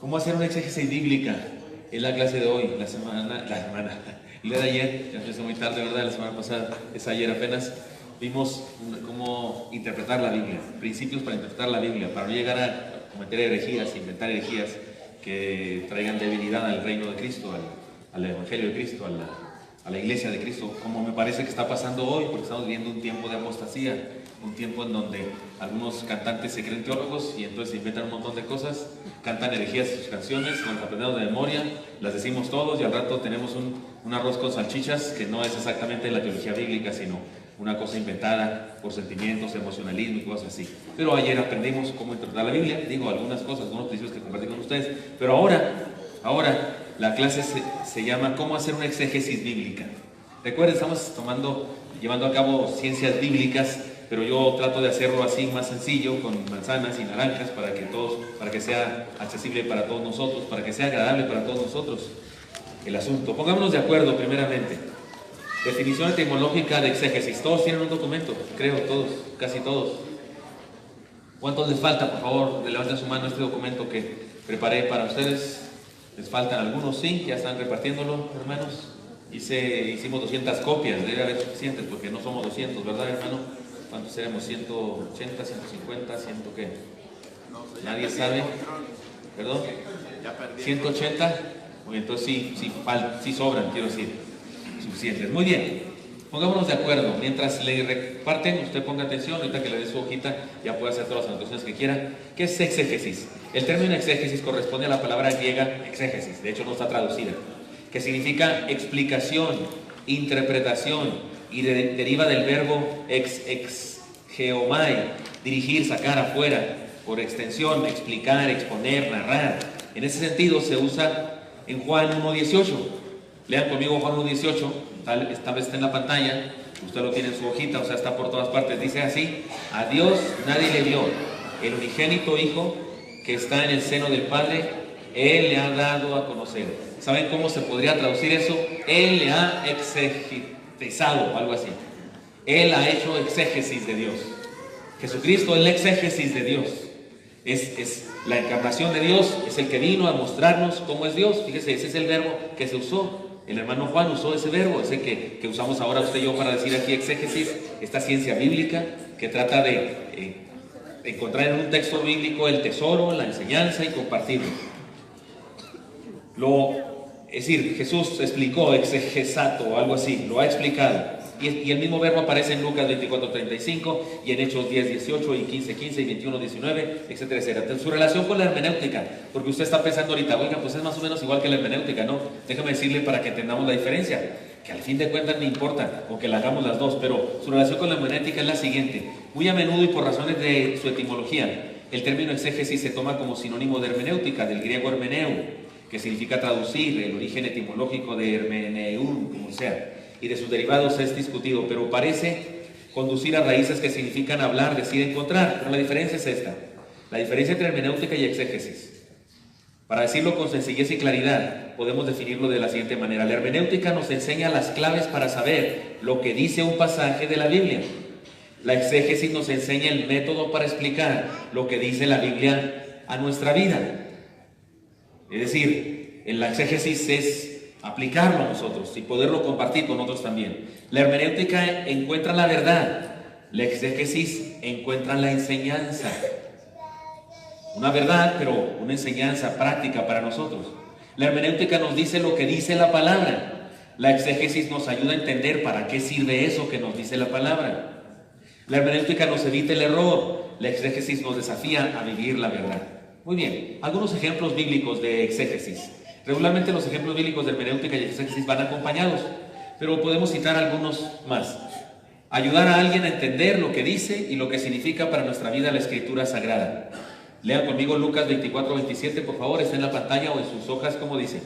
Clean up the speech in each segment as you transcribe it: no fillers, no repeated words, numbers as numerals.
¿Cómo hacer una exégesis bíblica? Es la clase de hoy, el día de ayer, ya empezó muy tarde, ¿verdad? La semana pasada, es ayer apenas, vimos cómo interpretar la Biblia, principios para interpretar la Biblia, para no llegar a cometer herejías, inventar herejías que traigan debilidad al reino de Cristo, al Evangelio de Cristo, a la iglesia de Cristo, como me parece que está pasando hoy, porque estamos viviendo un tiempo de apostasía, un tiempo en donde algunos cantantes se creen teólogos y entonces inventan un montón de cosas, cantan herejías en sus canciones, nos aprendemos de memoria, las decimos todos y al rato tenemos un arroz con salchichas que no es exactamente la teología bíblica, sino una cosa inventada por sentimientos, emocionalismo y cosas así. Pero ayer aprendimos cómo interpretar la Biblia, digo algunas cosas, algunos principios que compartí con ustedes, pero ahora la clase se llama ¿Cómo hacer una exégesis bíblica? Recuerden, estamos llevando a cabo ciencias bíblicas, pero yo trato de hacerlo así más sencillo, con manzanas y naranjas, para que sea accesible para todos nosotros, para que sea agradable para todos nosotros el asunto. Pongámonos de acuerdo primeramente. Definición etimológica de exégesis. Todos tienen un documento, creo, todos, casi todos. ¿Cuántos les falta? Por favor, levanten su mano este documento que preparé para ustedes. ¿Les faltan algunos? Sí, ya están repartiéndolo, hermanos. Hicimos 200 copias, debe haber suficientes, porque no somos 200, ¿verdad, hermano? ¿Cuántos seremos? 180, 150, ¿100 qué? Nadie sabe. ¿Perdón? 180. Muy bien, entonces sí sobran, quiero decir, suficientes. Muy bien, pongámonos de acuerdo. Mientras le reparten, usted ponga atención, ahorita que le dé su hojita, ya puede hacer todas las anotaciones que quiera. ¿Qué es exégesis? El término exégesis corresponde a la palabra griega exégesis, de hecho no está traducida, que significa explicación, interpretación, y deriva del verbo exgeomai, dirigir, sacar afuera, por extensión, explicar, exponer, narrar. En ese sentido se usa en Juan 1.18. Lean conmigo Juan 1.18, esta vez está en la pantalla, usted lo tiene en su hojita, o sea, está por todas partes. Dice así: a Dios nadie le dio, el unigénito Hijo que está en el seno del Padre, Él le ha dado a conocer. ¿Saben cómo se podría traducir eso? Él le ha exegetizado, algo así. Él ha hecho exégesis de Dios. Jesucristo es la exégesis de Dios. Es la encarnación de Dios, es el que vino a mostrarnos cómo es Dios. Fíjese, ese es el verbo que se usó. El hermano Juan usó ese verbo, ese que usamos ahora usted y yo para decir aquí exégesis, esta ciencia bíblica que trata de encontrar en un texto bíblico el tesoro, la enseñanza y compartirlo. Es decir, Jesús explicó exegesato o algo así, lo ha explicado. Y el mismo verbo aparece en Lucas 24:35 y en Hechos 10:18 y 15:15 y 21:19, etcétera, etcétera. Su relación con la hermenéutica, porque usted está pensando ahorita, oiga, pues es más o menos igual que la hermenéutica, ¿no? Déjame decirle para que entendamos la diferencia, que al fin de cuentas no importa, o que la hagamos las dos, pero su relación con la hermenéutica es la siguiente. Muy a menudo y por razones de su etimología, el término exégesis se toma como sinónimo de hermenéutica, del griego hermeneu, que significa traducir, el origen etimológico de hermeneum, como sea, y de sus derivados es discutido, pero parece conducir a raíces que significan hablar, decir, encontrar. Pero la diferencia es esta: la diferencia entre hermenéutica y exégesis. Para decirlo con sencillez y claridad, podemos definirlo de la siguiente manera: la hermenéutica nos enseña las claves para saber lo que dice un pasaje de la Biblia. La exégesis nos enseña el método para explicar lo que dice la Biblia a nuestra vida. Es decir, en la exégesis es aplicarlo a nosotros y poderlo compartir con otros también. La hermenéutica encuentra la verdad, la exégesis encuentra la enseñanza. Una verdad, pero una enseñanza práctica para nosotros. La hermenéutica nos dice lo que dice la palabra. La exégesis nos ayuda a entender para qué sirve eso que nos dice la palabra. La hermenéutica nos evita el error. La exégesis nos desafía a vivir la verdad. Muy bien, algunos ejemplos bíblicos de exégesis. Regularmente los ejemplos bíblicos de hermenéutica y exégesis van acompañados, pero podemos citar algunos más. Ayudar a alguien a entender lo que dice y lo que significa para nuestra vida la Escritura Sagrada. Lean conmigo Lucas 24:27, por favor, está en la pantalla o en sus hojas, como dice: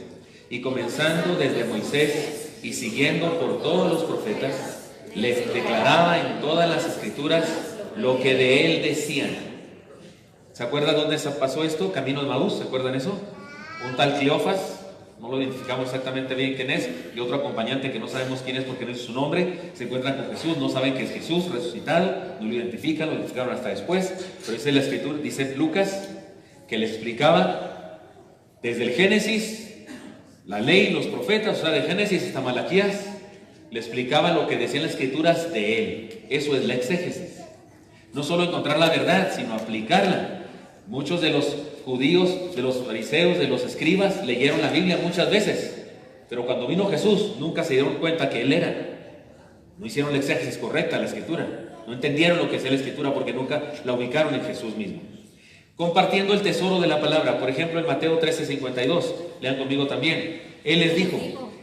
y comenzando desde Moisés y siguiendo por todos los profetas, les declaraba en todas las Escrituras lo que de él decían. ¿Se acuerdan dónde pasó esto? Camino de Maús, ¿se acuerdan eso? Un tal Cleofas, no lo identificamos exactamente bien quién es, y otro acompañante que no sabemos quién es porque no es su nombre, se encuentran con Jesús, no saben que es Jesús resucitado, no lo identificaron hasta después, pero dice la Escritura, dice Lucas, que le explicaba Desde el Génesis, la ley, los profetas, o sea, de Génesis hasta Malaquías, le explicaba lo que decían las escrituras de él. Eso es la exégesis. No solo encontrar la verdad, sino aplicarla. Muchos de los judíos, de los fariseos, de los escribas, leyeron la Biblia muchas veces, pero cuando vino Jesús, nunca se dieron cuenta que Él era. No hicieron la exégesis correcta a la Escritura. No entendieron lo que es la Escritura porque nunca la ubicaron en Jesús mismo. Compartiendo el tesoro de la palabra. Por ejemplo, en Mateo 13:52. Lean conmigo también. Él les dijo: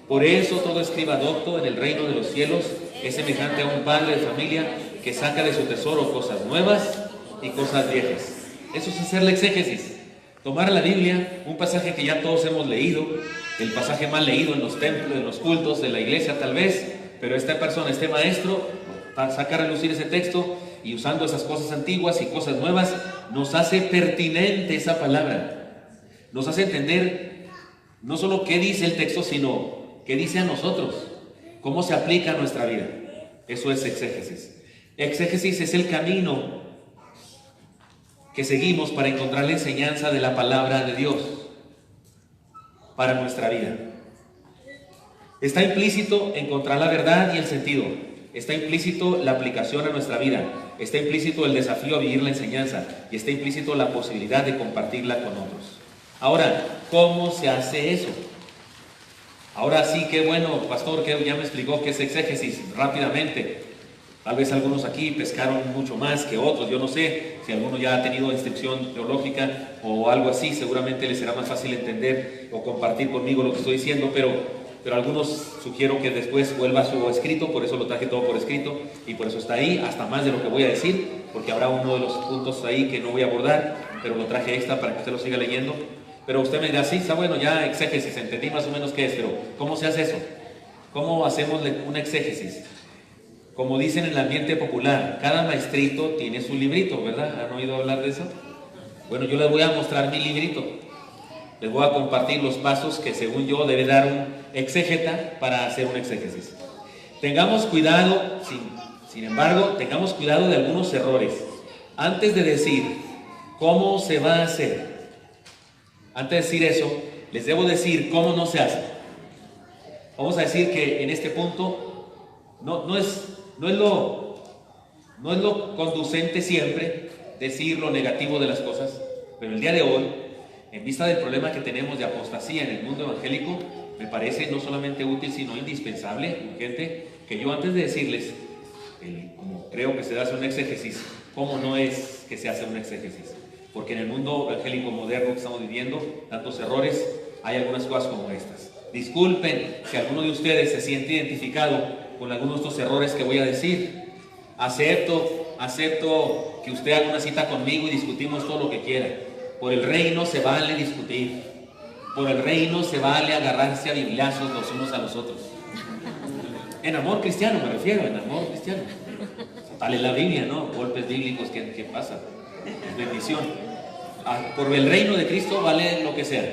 por eso todo escriba docto en el reino de los cielos es semejante a un padre de familia que saca de su tesoro cosas nuevas y cosas viejas. Eso es hacer la exégesis. Tomar la Biblia, un pasaje que ya todos hemos leído, el pasaje más leído en los templos, en los cultos de la iglesia tal vez, pero esta persona, este maestro, para sacar a relucir ese texto y usando esas cosas antiguas y cosas nuevas, nos hace pertinente esa palabra. Nos hace entender no solo qué dice el texto, sino qué dice a nosotros, cómo se aplica a nuestra vida. Eso es exégesis. Exégesis es el camino que seguimos para encontrar la enseñanza de la palabra de Dios para nuestra vida. Está implícito encontrar la verdad y el sentido. Está implícito la aplicación a nuestra vida. Está implícito el desafío a vivir la enseñanza. Y está implícito la posibilidad de compartirla con otros. Ahora, ¿cómo se hace eso? Ahora sí, qué bueno, pastor, que ya me explicó qué es exégesis rápidamente. Tal vez algunos aquí pescaron mucho más que otros. Yo no sé si alguno ya ha tenido instrucción teológica o algo así. Seguramente les será más fácil entender o compartir conmigo lo que estoy diciendo, pero algunos sugiero que después vuelva a su escrito. Por eso lo traje todo por escrito y por eso está ahí, hasta más de lo que voy a decir, porque habrá uno de los puntos ahí que no voy a abordar, pero lo traje extra para que usted lo siga leyendo. Pero usted me dirá: sí, está bueno, ya exégesis, entendí más o menos qué es, pero ¿cómo se hace eso? ¿Cómo hacemos una exégesis? Como dicen en el ambiente popular, cada maestrito tiene su librito, ¿verdad? ¿Han oído hablar de eso? Bueno, yo les voy a mostrar mi librito. Les voy a compartir los pasos que según yo debe dar un exégeta para hacer una exégesis. Tengamos cuidado, sin embargo, tengamos cuidado de algunos errores. Antes de decir cómo se va a hacer, antes de decir eso, les debo decir cómo no se hace. Vamos a decir que en este punto no es lo conducente siempre decir lo negativo de las cosas, pero el día de hoy, en vista del problema que tenemos de apostasía en el mundo evangélico, me parece no solamente útil, sino indispensable, urgente, que yo antes de decirles, como creo que se hace un exégesis, cómo no es que se hace un exégesis. Porque en el mundo evangélico moderno que estamos viviendo, tantos errores, hay algunas cosas como estas. Disculpen si alguno de ustedes se siente identificado con algunos de estos errores que voy a decir. Acepto que usted haga una cita conmigo y discutimos todo lo que quiera. Por el reino se vale discutir. Por el reino se vale agarrarse a bibliazos los unos a los otros. En amor cristiano me refiero, en amor cristiano. Vale la Biblia, ¿no? Golpes bíblicos, ¿qué pasa? Es bendición. Por el reino de Cristo vale lo que sea.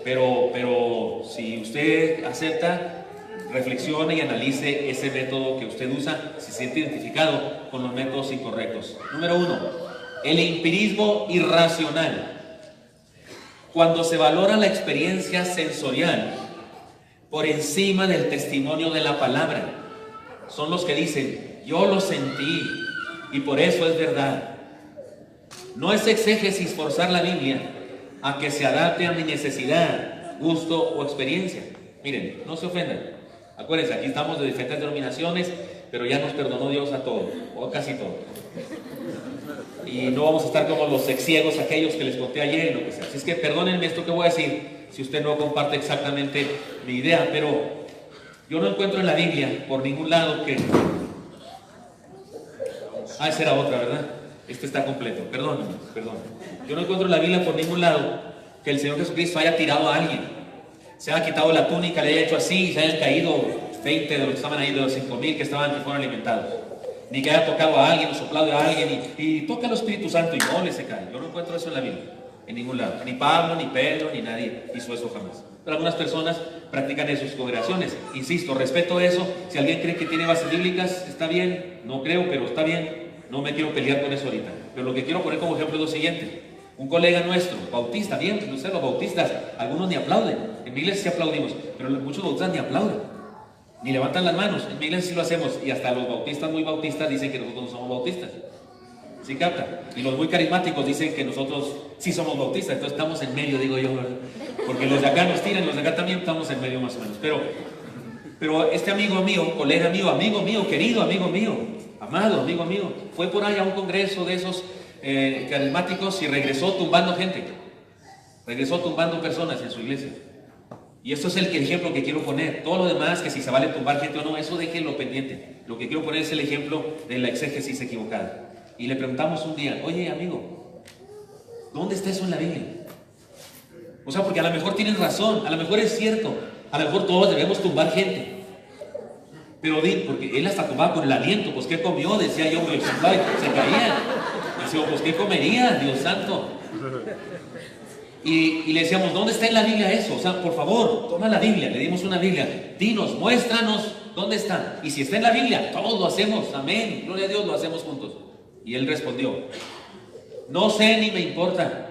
Pero si usted acepta, reflexione y analice ese método que usted usa, si se siente identificado con los métodos incorrectos. Número 1, el empirismo irracional. Cuando se valora la experiencia sensorial por encima del testimonio de la palabra. Son los que dicen: yo lo sentí y por eso es verdad. No es exégesis forzar la Biblia a que se adapte a mi necesidad, gusto o experiencia. Miren, no se ofendan. Acuérdense, aquí estamos de diferentes denominaciones, pero ya nos perdonó Dios a todos, o casi todos. Y no vamos a estar como los ciegos aquellos que les conté ayer, lo que sea. Así es que perdónenme esto que voy a decir, si usted no comparte exactamente mi idea, pero yo no encuentro en la Biblia, por ningún lado, que... esa era otra, ¿verdad? Este está completo, perdón. Yo no encuentro en la Biblia por ningún lado que el Señor Jesucristo haya tirado a alguien, se haya quitado la túnica, le haya hecho así y se hayan caído 20 de los que estaban ahí, de los 5,000 que fueron alimentados. Ni que haya tocado a alguien o soplado a alguien y toca el Espíritu Santo y no le se cae. Yo no encuentro eso en la Biblia, en ningún lado. Ni Pablo, ni Pedro, ni nadie hizo eso jamás. Pero algunas personas practican eso en sus congregaciones. Insisto, respeto eso. Si alguien cree que tiene bases bíblicas, está bien. No creo, pero está bien. No me quiero pelear con eso ahorita. Pero lo que quiero poner como ejemplo es lo siguiente. Un colega nuestro, bautista, bien, no sé, los bautistas, algunos ni aplauden. En mi iglesia sí aplaudimos, pero muchos bautistas ni aplauden, ni levantan las manos. En mi iglesia sí lo hacemos, y hasta los bautistas muy bautistas dicen que nosotros no somos bautistas. ¿Sí capta? Y los muy carismáticos dicen que nosotros sí somos bautistas, entonces estamos en medio, digo yo, ¿verdad? Porque los de acá nos tiran, los de acá también estamos en medio más o menos. Pero este amigo mío, colega mío, amigo mío, querido amigo mío, amado amigo mío, fue por ahí a un congreso de esos carismáticos y regresó tumbando gente, regresó tumbando personas en su iglesia. Y esto es el ejemplo que quiero poner. Todo lo demás, que si se vale tumbar gente o no, eso déjenlo pendiente. Lo que quiero poner es el ejemplo de la exégesis equivocada. Y le preguntamos un día, oye amigo, ¿dónde está eso en la Biblia? O sea, porque a lo mejor tienen razón, a lo mejor es cierto, a lo mejor todos debemos tumbar gente. Pero porque él hasta tomaba con el aliento, pues ¿qué comió? Decía yo, se caía. Decía, pues ¿qué comería? Dios santo. Y le decíamos, ¿dónde está en la Biblia eso? O sea, por favor, toma la Biblia, le dimos una Biblia, dinos, muéstranos dónde está. Y si está en la Biblia, todos lo hacemos, amén, gloria a Dios, lo hacemos juntos. Y él respondió, no sé ni me importa,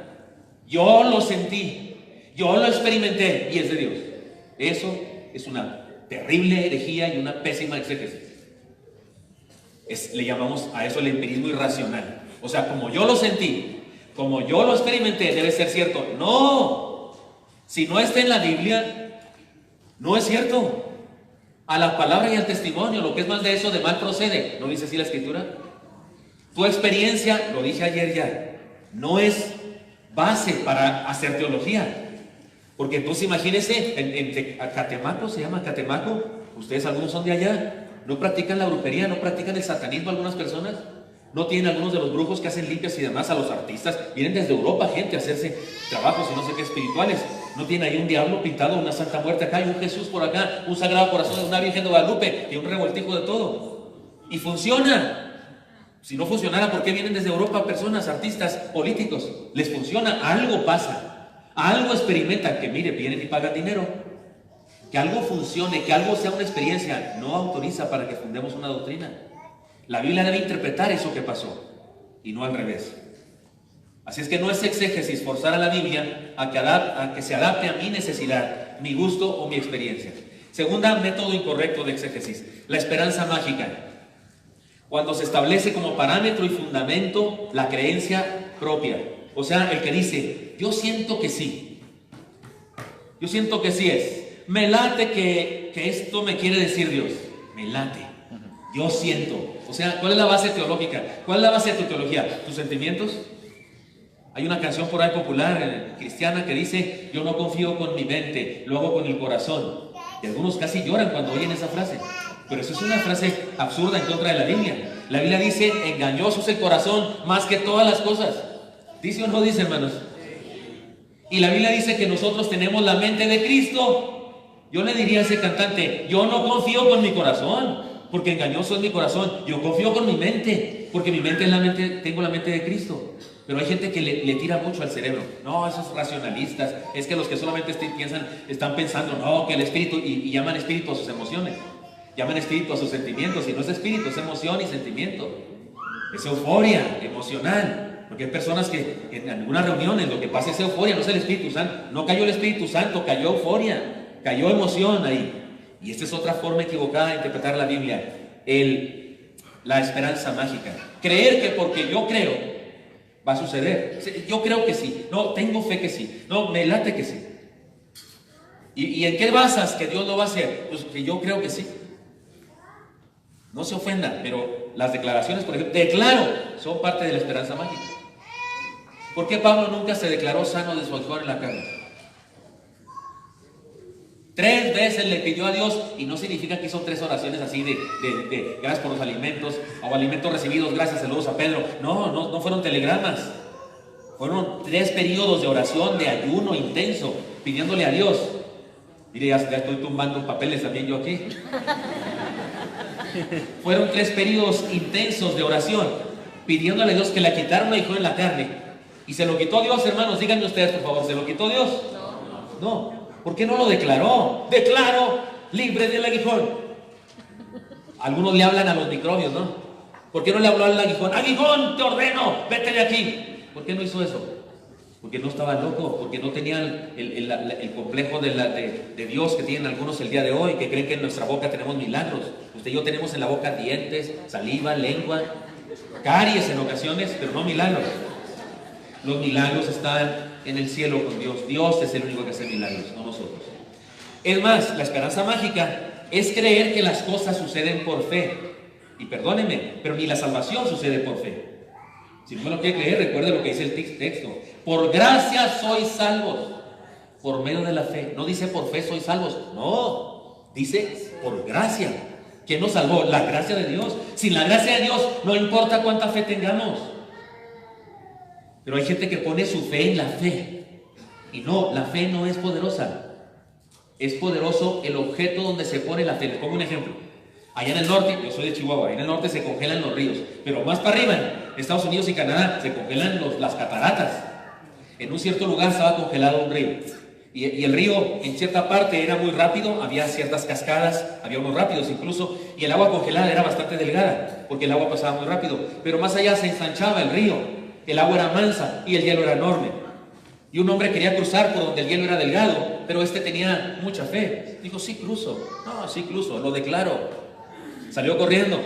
yo lo sentí, yo lo experimenté y es de Dios. Eso es una terrible herejía y una pésima exégesis. Le llamamos a eso el empirismo irracional. O sea, como yo lo sentí, como yo lo experimenté, debe ser cierto. No, si no está en la Biblia, no es cierto. A la palabra y al testimonio, lo que es más de eso, de mal procede. ¿No dice así la Escritura? Tu experiencia, lo dije ayer ya, no es base para hacer teología. Porque entonces imagínense, en Catemaco, se llama Catemaco, ustedes algunos son de allá, no practican la brujería, no practican el satanismo algunas personas, no tienen algunos de los brujos que hacen limpias y demás a los artistas, vienen desde Europa gente a hacerse trabajos y no sé qué espirituales, no tienen ahí un diablo pintado, una santa muerte acá y un Jesús por acá, un sagrado corazón de una Virgen de Guadalupe y un revoltijo de todo, y funciona. Si no funcionara, ¿por qué vienen desde Europa personas, artistas, políticos? Les funciona, algo pasa, algo experimentan, que mire, vienen y pagan dinero. Que algo funcione, que algo sea una experiencia, no autoriza para que fundemos una doctrina. La Biblia debe interpretar eso que pasó, y no al revés. Así es que no es exégesis forzar a la Biblia a que se adapte a mi necesidad, mi gusto o mi experiencia. Segunda, método incorrecto de exégesis, la esperanza mágica. Cuando se establece como parámetro y fundamento la creencia propia. O sea, el que dice, yo siento que sí. Yo siento que sí es. Me late que esto me quiere decir Dios. Me late. Yo siento. O sea, ¿cuál es la base teológica? ¿Cuál es la base de tu teología? ¿Tus sentimientos? Hay una canción por ahí popular cristiana que dice, yo no confío con mi mente, lo hago con el corazón. Y algunos casi lloran cuando oyen esa frase. Pero eso es una frase absurda en contra de la Biblia. La Biblia dice, engañoso es el corazón más que todas las cosas. ¿Dice o no dice, hermanos? Y la Biblia dice que nosotros tenemos la mente de Cristo. Yo le diría a ese cantante, yo no confío con mi corazón, porque engañoso es mi corazón. Yo confío con mi mente, porque mi mente es tengo la mente de Cristo. Pero hay gente que le tira mucho al cerebro. No, esos racionalistas, es que los que solamente están pensando, no, que el espíritu, y llaman espíritu a sus emociones. Llaman espíritu a sus sentimientos, y no es espíritu, es emoción y sentimiento. Es euforia emocional. Porque hay personas que en algunas reuniones lo que pasa es euforia, no es el Espíritu Santo. No cayó el Espíritu Santo, cayó euforia, cayó emoción ahí. Y esta es otra forma equivocada de interpretar la Biblia. La esperanza mágica. Creer que porque yo creo va a suceder. Yo creo que sí. No, tengo fe que sí. No, me late que sí. ¿Y en qué basas que Dios lo va a hacer? Pues que yo creo que sí. No se ofendan, pero las declaraciones, por ejemplo, declaro, son parte de la esperanza mágica. ¿Por qué Pablo nunca se declaró sano de su aguijón en la carne? 3 veces le pidió a Dios, y no significa que hizo 3 oraciones así de gracias por los alimentos, o alimentos recibidos, gracias, saludos a Pedro. No fueron telegramas. Fueron 3 periodos de oración, de ayuno intenso, pidiéndole a Dios. Mire, ya estoy tumbando papeles también yo aquí. Fueron 3 periodos intensos de oración, pidiéndole a Dios que le quitara un aguijón en la carne. ¿Y se lo quitó Dios, hermanos? Díganme ustedes, por favor, ¿se lo quitó Dios? No. ¿Por qué no lo declaró? Declaro libre del aguijón. Algunos le hablan a los microbios, ¿no? ¿Por qué no le habló al aguijón? Aguijón, te ordeno, vete de aquí. ¿Por qué no hizo eso? porque no estaban locos, porque no tenían el complejo de Dios que tienen algunos el día de hoy, que creen que en nuestra boca tenemos milagros. Usted y yo tenemos en la boca dientes, saliva, lengua, caries en ocasiones, pero no milagros. Los milagros están en el cielo con Dios. Dios es el único que hace milagros, no nosotros. Es más, la esperanza mágica es creer que las cosas suceden por fe. Y perdónenme, pero ni la salvación sucede por fe. Si no me lo quiere creer, recuerde lo que dice el texto. Por gracia sois salvos, por medio de la fe. No dice por fe sois salvos, no, dice por gracia. ¿Quién nos salvó? La gracia de Dios. Sin la gracia de Dios, no importa cuánta fe tengamos. Pero hay gente que pone su fe en la fe. Y no, la fe no es poderosa. Es poderoso el objeto donde se pone la fe. Les pongo un ejemplo. Allá en el norte, yo soy de Chihuahua, allá en el norte se congelan los ríos. Pero más para arriba, en Estados Unidos y Canadá, se congelan las cataratas. En un cierto lugar estaba congelado un río. Y el río en cierta parte era muy rápido, había ciertas cascadas, había unos rápidos incluso, y el agua congelada era bastante delgada, porque el agua pasaba muy rápido. Pero más allá se ensanchaba el río, el agua era mansa y el hielo era enorme. Y un hombre quería cruzar por donde el hielo era delgado, pero este tenía mucha fe. Dijo, sí cruzo, no, sí cruzo, lo declaro. Salió corriendo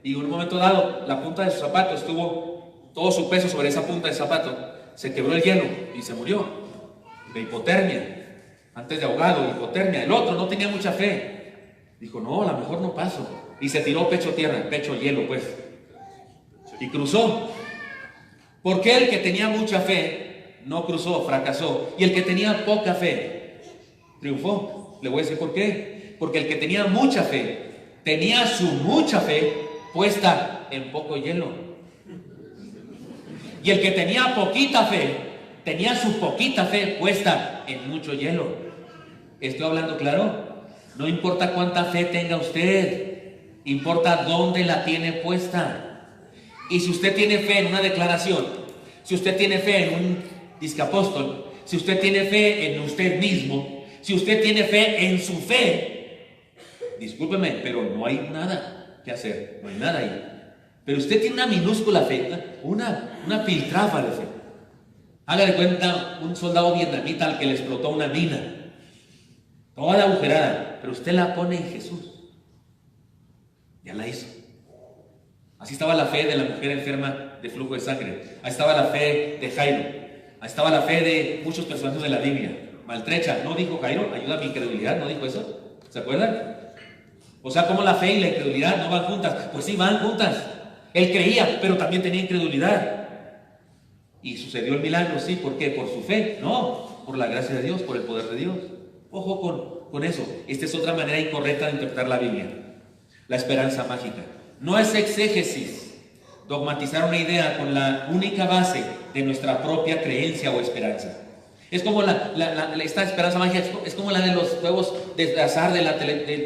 y en un momento dado la punta de su zapato estuvo, todo su peso sobre esa punta de zapato, se quebró el hielo y se murió de hipotermia, antes de ahogado, hipotermia. El otro no tenía mucha fe, dijo, no, a lo mejor no paso, y se tiró pecho tierra, pecho hielo pues, y cruzó. Porque el que tenía mucha fe no cruzó, fracasó, y el que tenía poca fe triunfó. Le voy a decir por qué. Porque el que tenía mucha fe tenía su mucha fe puesta en poco hielo, y el que tenía poquita fe tenía su poquita fe puesta en mucho hielo. ¿Estoy hablando claro? No importa cuánta fe tenga usted, importa dónde la tiene puesta. Y si usted tiene fe en una declaración, si usted tiene fe en un discapóstol, si usted tiene fe en usted mismo, si usted tiene fe en su fe, discúlpeme, pero no hay nada que hacer, no hay nada ahí. Pero usted tiene una minúscula fe, una piltrafa de fe. Haga de cuenta un soldado vietnamita al que le explotó una mina, toda agujerada, pero usted la pone en Jesús. Ya la hizo. Así estaba la fe de la mujer enferma de flujo de sangre. Ahí estaba la fe de Jairo. Ahí estaba la fe de muchos personajes de la Biblia. Maltrecha, no dijo Jairo, ayuda a mi incredulidad, no dijo eso. ¿Se acuerdan? O sea, ¿cómo la fe y la incredulidad no van juntas? Pues sí, van juntas. Él creía, pero también tenía incredulidad. Y sucedió el milagro, sí, ¿por qué? ¿Por su fe? No, por la gracia de Dios, por el poder de Dios. Ojo con eso. Esta es otra manera incorrecta de interpretar la Biblia. La esperanza mágica. No es exégesis, dogmatizar una idea con la única base de nuestra propia creencia o esperanza. Es como esta esperanza mágica, es como la de los juegos de azar de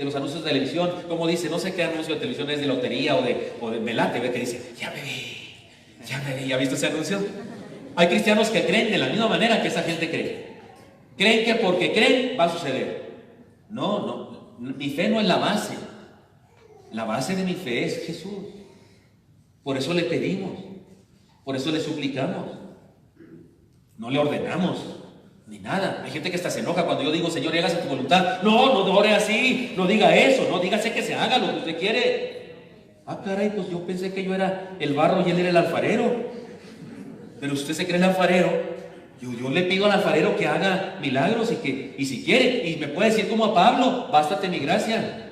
los anuncios de televisión. Como dice, no sé qué anuncio de televisión es, de lotería o de Melate, ve que dice, ya me vi. ¿Ya ha visto ese anuncio? Hay cristianos que creen de la misma manera que esa gente cree. Creen que porque creen va a suceder. No, mi fe no es la base. La base de mi fe es Jesús. Por eso le pedimos, por eso le suplicamos. No le ordenamos ni nada. Hay gente que hasta se enoja cuando yo digo, Señor, hágase tu voluntad. No ore así, no diga eso, no dígase que se haga lo que usted quiere. Ah, caray, pues yo pensé que yo era el barro y él era el alfarero. Pero usted se cree el alfarero. Yo le pido al alfarero que haga milagros y si quiere, y me puede decir como a Pablo, bástate mi gracia.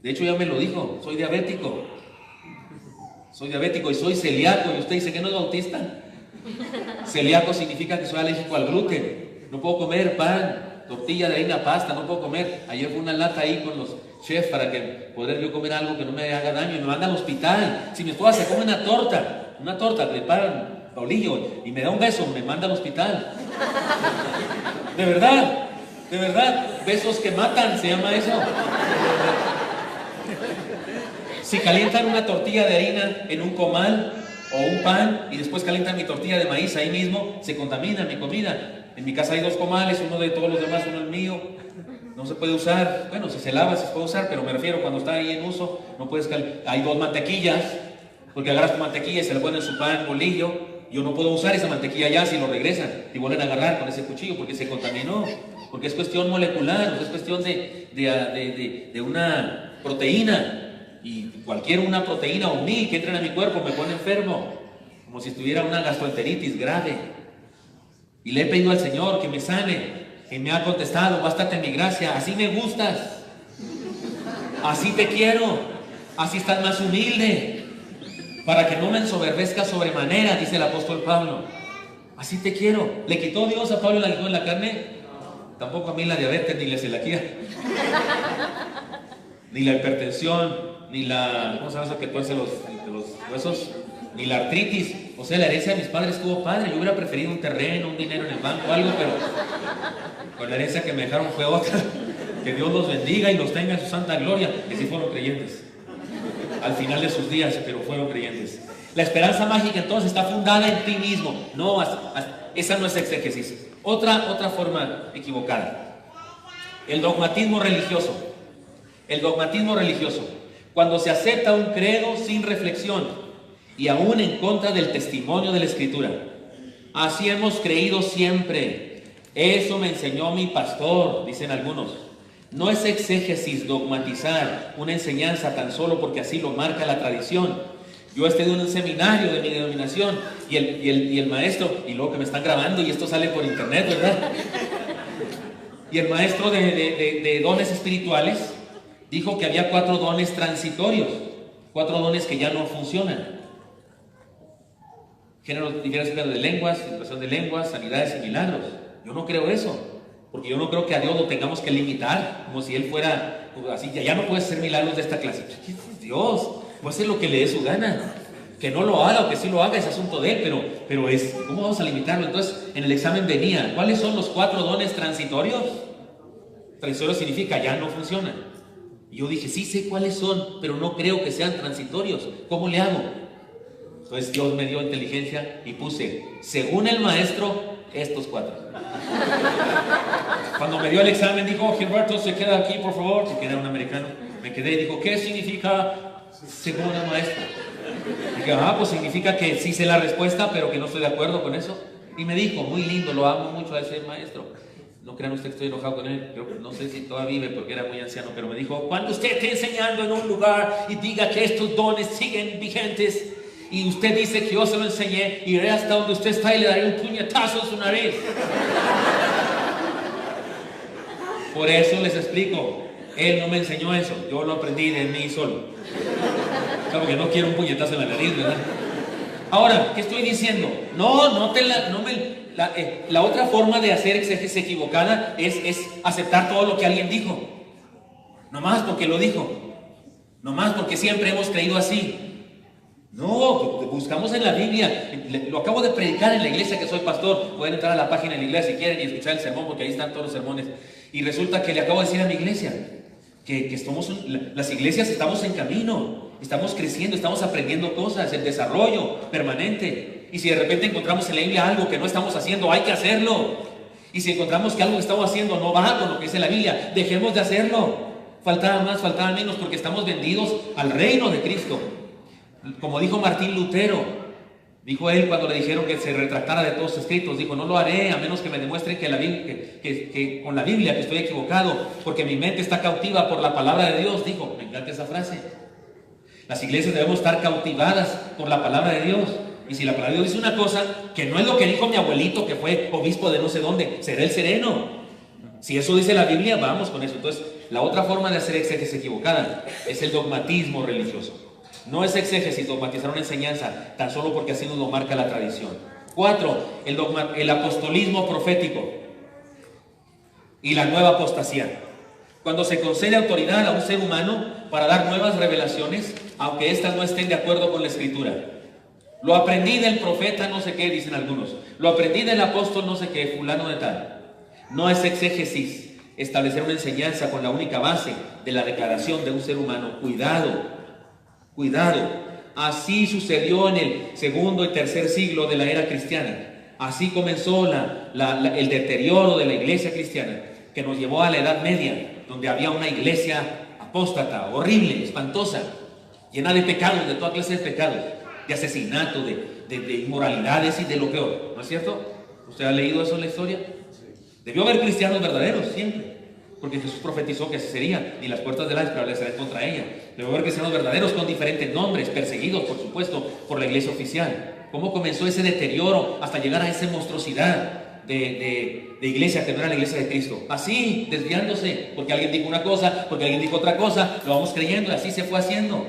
De hecho ya me lo dijo, soy diabético y soy celíaco. Y usted dice que no es bautista. Celíaco significa que soy alérgico al gluten. No puedo comer pan, tortilla de harina, pasta, no puedo comer. Ayer fue una lata ahí con los chefs para que poder yo comer algo que no me haga daño y me manda al hospital. Si mi esposa se come una torta de pan Paulillo y me da un beso, me manda al hospital. De verdad, besos que matan, se llama eso. Si calientan una tortilla de harina en un comal o un pan y después calientan mi tortilla de maíz ahí mismo, se contamina mi comida. En mi casa hay 2 comales, uno de todos los demás, uno el mío. No se puede usar. Bueno, si se lava se puede usar, pero me refiero cuando está ahí en uso, no puedes hay 2 mantequillas, porque agarras tu mantequilla y se le pone en su pan bolillo. Yo no puedo usar esa mantequilla ya si lo regresan y vuelven a agarrar con ese cuchillo porque se contaminó, porque es cuestión molecular, es cuestión de una proteína, y una proteína o 1000 que entren a mi cuerpo me pone enfermo, como si estuviera una gastroenteritis grave. Y le he pedido al Señor que me sane, que me ha contestado: bástate mi gracia, así me gustas, así te quiero, así estás más humilde, para que no me ensoberbezca sobremanera, dice el apóstol Pablo. Así te quiero. ¿Le quitó Dios a Pablo la aguijón en la carne? Tampoco a mí la diabetes, ni la celiaquía, ni la hipertensión, ni la, ¿cómo se llama eso que tuerce los huesos? Ni la artritis. O sea, la herencia de mis padres estuvo padre. Yo hubiera preferido un terreno, un dinero en el banco, algo, pero con la herencia que me dejaron fue otra. Que Dios los bendiga y los tenga en su santa gloria, que sí fueron creyentes al final de sus días, pero fueron creyentes. La esperanza mágica entonces está fundada en ti mismo. No, esa no es exégesis. Otra forma equivocada: el dogmatismo religioso. El dogmatismo religioso, cuando se acepta un credo sin reflexión y aún en contra del testimonio de la Escritura. Así hemos creído siempre, eso me enseñó mi pastor, dicen algunos. No es exégesis dogmatizar una enseñanza tan solo porque así lo marca la tradición. Yo estudié en un seminario de mi denominación y el maestro, y luego que me están grabando y esto sale por internet, ¿verdad? Y el maestro de dones espirituales dijo que había 4 dones transitorios, 4 dones que ya no funcionan. Diferentes géneros de lenguas, interpretación de lenguas, sanidades y milagros. Yo no creo eso. Porque yo no creo que a Dios lo tengamos que limitar, como si Él fuera así: ya no puedes hacer milagros de esta clase. Dios puede hacer lo que le dé su gana. Que no lo haga o que sí lo haga es asunto de Él, pero ¿cómo vamos a limitarlo? Entonces, en el examen venía: ¿cuáles son los 4 dones transitorios? Transitorios significa ya no funcionan. Y yo dije: sí sé cuáles son, pero no creo que sean transitorios. ¿Cómo le hago? Entonces Dios me dio inteligencia y puse, según el maestro, estos 4. Cuando me dio el examen dijo: Gilberto, se queda aquí por favor, porque era un americano. Me quedé y dijo: ¿qué significa según el maestro? Dije: pues significa que sí sé la respuesta, pero que no estoy de acuerdo con eso. Y me dijo: muy lindo, lo amo mucho a ese maestro. No crean ustedes que estoy enojado con él. Yo no sé si todavía vive porque era muy anciano, pero me dijo: cuando usted esté enseñando en un lugar y diga que estos dones siguen vigentes, y usted dice que yo se lo enseñé, iré hasta donde usted está y le daré un puñetazo en su nariz. Por eso les explico, él no me enseñó eso, yo lo aprendí de mí solo. Claro que no quiero un puñetazo en la nariz, ¿verdad? Ahora, ¿qué estoy diciendo? La otra forma de hacer exégesis equivocada es aceptar todo lo que alguien dijo. Nomás porque lo dijo. Nomás porque siempre hemos creído así. No, buscamos en la Biblia. Lo acabo de predicar en la iglesia que soy pastor. Pueden entrar a la página de la iglesia si quieren y escuchar el sermón, porque ahí están todos los sermones. Y resulta que le acabo de decir a mi iglesia que las iglesias estamos en camino, estamos creciendo, estamos aprendiendo cosas, el desarrollo permanente. Y si de repente encontramos en la Biblia algo que no estamos haciendo, hay que hacerlo. Y si encontramos que algo que estamos haciendo no va con lo que dice la Biblia, dejemos de hacerlo. Faltaba más, faltaba menos, porque estamos vendidos al reino de Cristo. Como dijo Martín Lutero, dijo él cuando le dijeron que se retractara de todos sus escritos, dijo: no lo haré a menos que me demuestren que con la Biblia que estoy equivocado, porque mi mente está cautiva por la palabra de Dios. Dijo, me encanta esa frase. Las iglesias debemos estar cautivadas por la palabra de Dios. Y si la palabra de Dios dice una cosa que no es lo que dijo mi abuelito, que fue obispo de no sé dónde, será el sereno. Si eso dice la Biblia, vamos con eso. Entonces, la otra forma de hacer exégesis equivocada es el dogmatismo religioso. No es exégesis dogmatizar una enseñanza tan solo porque así nos lo marca la tradición. 4. El apostolismo profético y la nueva apostasía. Cuando se concede autoridad a un ser humano para dar nuevas revelaciones, aunque éstas no estén de acuerdo con la Escritura. Lo aprendí del profeta no sé qué, dicen algunos. Lo aprendí del apóstol no sé qué, fulano de tal. No es exégesis establecer una enseñanza con la única base de la declaración de un ser humano. Cuidado, así sucedió en el segundo y tercer siglo de la era cristiana. Así comenzó el deterioro de la iglesia cristiana, que nos llevó a la Edad Media, donde había una iglesia apóstata, horrible, espantosa, llena de pecados, de toda clase de pecados, de asesinato, de inmoralidades y de lo peor, ¿no es cierto? ¿Usted ha leído eso en la historia? Debió haber cristianos verdaderos siempre, porque Jesús profetizó que así sería, y las puertas del Hades prevalecerán contra ella. Debió haber cristianos verdaderos con diferentes nombres, perseguidos, por supuesto, por la iglesia oficial. ¿Cómo comenzó ese deterioro hasta llegar a esa monstruosidad de iglesia que no era la iglesia de Cristo? Así, desviándose, porque alguien dijo una cosa, porque alguien dijo otra cosa, lo vamos creyendo, y así se fue haciendo.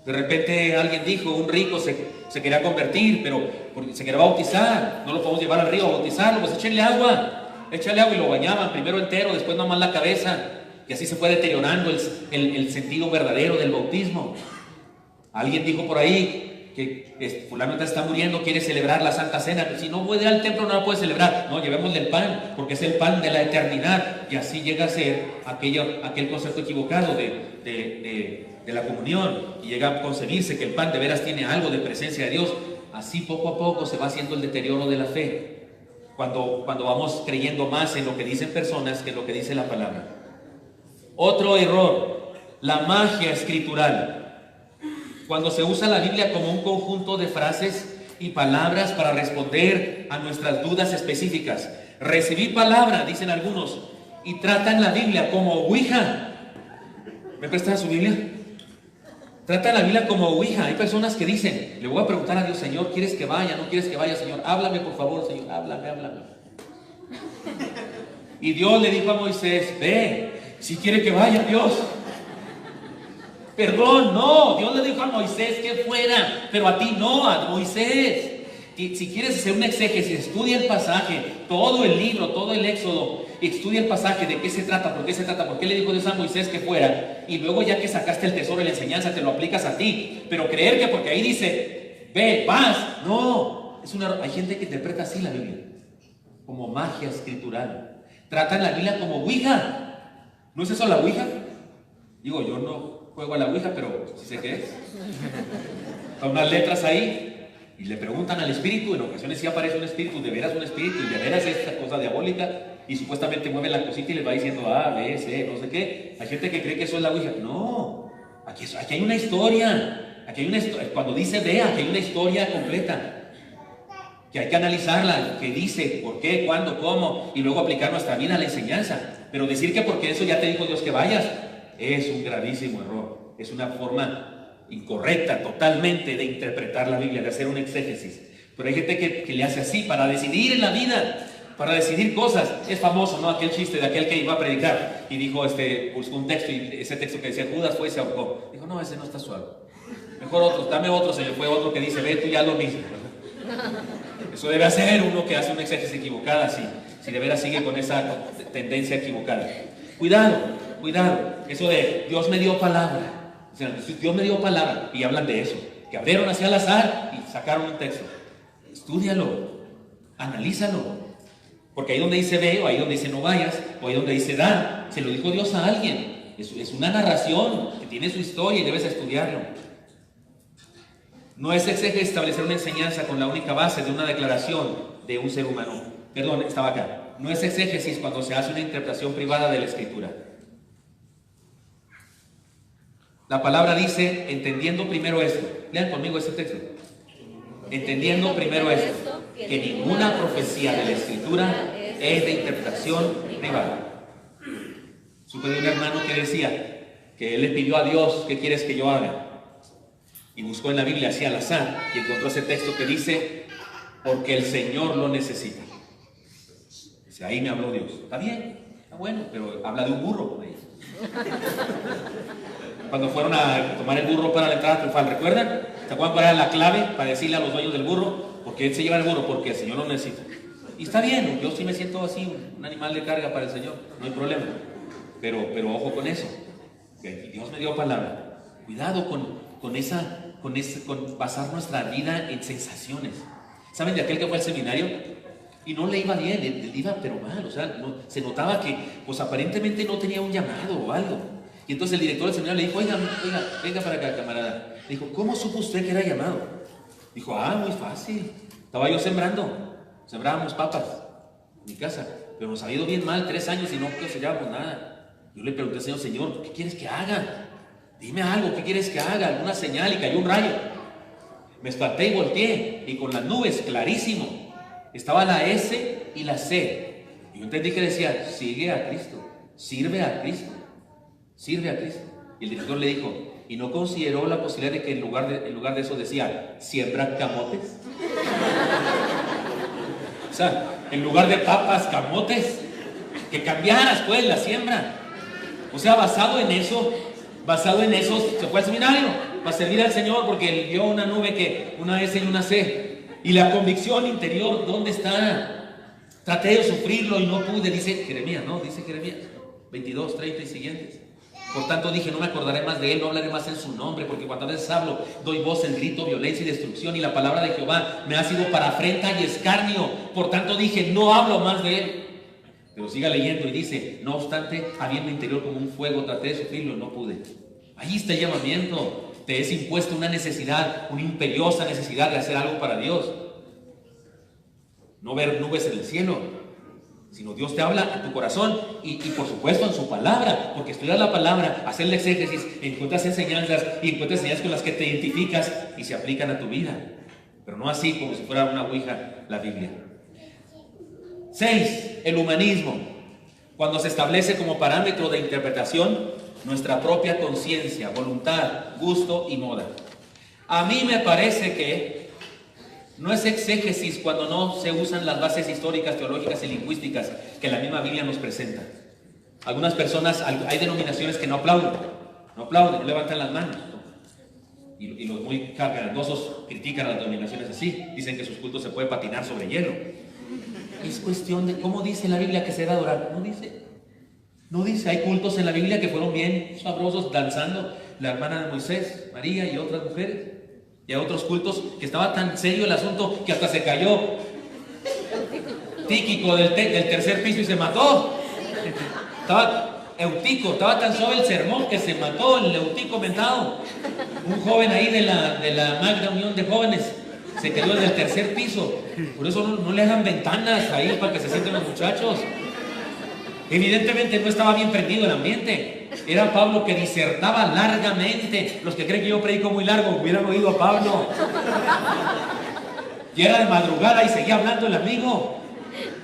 De repente alguien dijo, un rico se quería convertir, pero porque se quería bautizar, no lo podemos llevar al río a bautizarlo, pues échale agua y lo bañaban, primero entero, después nomás la cabeza, y así se fue deteriorando el sentido verdadero del bautismo. Alguien dijo por ahí que fulano está muriendo, quiere celebrar la Santa Cena, si no puede ir al templo no la puede celebrar, no, llevémosle el pan, porque es el pan de la eternidad, y así llega a ser aquel concepto equivocado de la comunión, y llega a concebirse que el pan de veras tiene algo de presencia de Dios. Así poco a poco se va haciendo el deterioro de la fe, cuando vamos creyendo más en lo que dicen personas que en lo que dice la palabra. Otro error, la magia escritural. Cuando se usa la Biblia como un conjunto de frases y palabras para responder a nuestras dudas específicas. Recibí palabra, dicen algunos, y tratan la Biblia como ouija. ¿Me prestan su Biblia? Tratan la Biblia como ouija. Hay personas que dicen, le voy a preguntar a Dios, Señor, ¿quieres que vaya? ¿No quieres que vaya, Señor? Háblame, por favor, Señor, háblame. Y Dios le dijo a Moisés, ve, si quiere que vaya, Dios. Perdón, no, Dios le dijo a Moisés que fuera, pero a ti no, a Moisés. Y si quieres hacer una exégesis, estudia el pasaje, todo el libro, todo el Éxodo, estudia el pasaje, de qué se trata, por qué le dijo Dios a Moisés que fuera, y luego ya que sacaste el tesoro y la enseñanza, te lo aplicas a ti. Pero creer que porque ahí dice, ve, vas, no, hay gente que interpreta así la Biblia, como magia escritural. Tratan la Biblia como ouija. ¿No es eso la ouija? Digo, yo no juego a la ouija, pero sí sé qué es. Son unas letras ahí y le preguntan al espíritu. En ocasiones sí aparece un espíritu, de veras un espíritu, y de veras es esta cosa diabólica, y supuestamente mueve la cosita y les va diciendo A, B, C, no sé qué. Hay gente que cree que eso es la ouija. No, aquí hay una historia. Cuando dice ve, aquí hay una historia completa que hay que analizarla, que dice por qué, cuándo, cómo, y luego aplicar nuestra vida a la enseñanza. Pero decir que porque eso ya te dijo Dios que vayas es un gravísimo error. Es una forma incorrecta totalmente de interpretar la Biblia, de hacer un exégesis. Pero hay gente que le hace así para decidir en la vida, para decidir cosas. Es famoso, ¿no? Aquel chiste de aquel que iba a predicar y dijo, buscó un texto, y ese texto que decía Judas fue y se ahorcó. Dijo, no, ese no está suave. Mejor otro, dame otro, Señor. Fue otro que dice, ve tú ya lo mismo. Eso debe hacer uno que hace una exégesis equivocada, si de veras sigue con esa tendencia equivocada. Cuidado, eso de Dios me dio palabra. O sea, Dios me dio palabra, y hablan de eso, que abrieron así al azar y sacaron un texto. Estúdialo, analízalo, porque ahí donde dice ve, o ahí donde dice no vayas, o ahí donde dice da, se lo dijo Dios a alguien. Es una narración que tiene su historia y debes estudiarlo. No es exégesis establecer una enseñanza con la única base de una declaración de un ser humano. Perdón, estaba acá. No es exégesis cuando se hace una interpretación privada de la Escritura. La palabra dice, entendiendo primero esto. Lean conmigo este texto. Entendiendo primero esto, que ninguna profecía de la Escritura es de interpretación privada. Supe de un hermano que decía que él le pidió a Dios, ¿qué quieres que yo haga? Y buscó en la Biblia así al azar y encontró ese texto que dice, porque el Señor lo necesita. Dice, ahí me habló Dios. Está bien, está bueno, pero habla de un burro. Cuando fueron a tomar el burro para la entrada triunfal, ¿recuerdan? ¿Se acuerdan cuál era la clave para decirle a los dueños del burro? Porque él se lleva el burro, porque el Señor lo necesita. Y está bien, yo sí me siento así, un animal de carga para el Señor, no hay problema. Pero ojo con eso, que Dios me dio palabra. Cuidado con basar nuestra vida en sensaciones. ¿Saben de aquel que fue al seminario? Y no le iba bien, le iba pero mal, o sea, se notaba que pues aparentemente no tenía un llamado o algo. Y entonces el director del seminario le dijo, oiga, venga para acá, camarada. Le dijo, ¿cómo supo usted que era llamado? Dijo, muy fácil, estaba yo sembrábamos papas en mi casa, pero nos ha ido bien mal, 3 años y no cosechábamos nada. Yo le pregunté al Señor, ¿qué quieres que haga? Dime algo, ¿qué quieres que haga? Alguna señal, y cayó un rayo. Me espanté y volteé, y con las nubes, clarísimo, estaba la S y la C. Y yo entendí que decía, sigue a Cristo, sirve a Cristo, sirve a Cristo. Y el director le dijo, ¿y no consideró la posibilidad de que en lugar de eso decía, siembra camotes? O sea, en lugar de papas, camotes. Que cambiaras pues la siembra. O sea, basado en eso, se fue al seminario para servir al Señor, porque él vio una nube, una S y una C. Y la convicción interior, ¿dónde está? Traté de sufrirlo y no pude, dice Jeremías, 22, 30 y siguientes. Por tanto dije, no me acordaré más de él, no hablaré más en su nombre, porque cuantas veces hablo, doy voz en grito, violencia y destrucción, y la palabra de Jehová me ha sido para afrenta y escarnio. Por tanto dije, no hablo más de él. Pero siga leyendo y dice, no obstante, habiendo interior como un fuego, traté de sufrirlo y no pude. Ahí está el llamamiento. Te es impuesta una necesidad, una imperiosa necesidad de hacer algo para Dios. No ver nubes en el cielo, sino Dios te habla a tu corazón y por supuesto en su palabra, porque estudiar la palabra, hacer el exégesis, encuentras enseñanzas con las que te identificas y se aplican a tu vida. Pero no así como si fuera una ouija la Biblia. 6. El humanismo. Cuando se establece como parámetro de interpretación nuestra propia conciencia, voluntad, gusto y moda. A mí me parece que no es exégesis cuando no se usan las bases históricas, teológicas y lingüísticas que la misma Biblia nos presenta. Algunas personas, hay denominaciones que no aplauden, no levantan las manos. Y los muy cargadosos critican a las denominaciones así, dicen que sus cultos se puede patinar sobre hielo. Es cuestión de cómo dice la Biblia que se debe adorar. No dice, hay cultos en la Biblia que fueron bien sabrosos danzando, la hermana de Moisés, María y otras mujeres. Y hay otros cultos que estaba tan serio el asunto que hasta se cayó Tíquico del tercer piso y se mató. Estaba tan suave el sermón que se mató el Eutico mentado. Un joven ahí de la Magna Unión de Jóvenes se quedó en el tercer piso. Por eso no le hagan ventanas ahí para que se sienten los muchachos. Evidentemente no estaba bien prendido el ambiente. Era Pablo que disertaba largamente. Los que creen que yo predico muy largo hubieran oído a Pablo. Y era de madrugada y seguía hablando el amigo.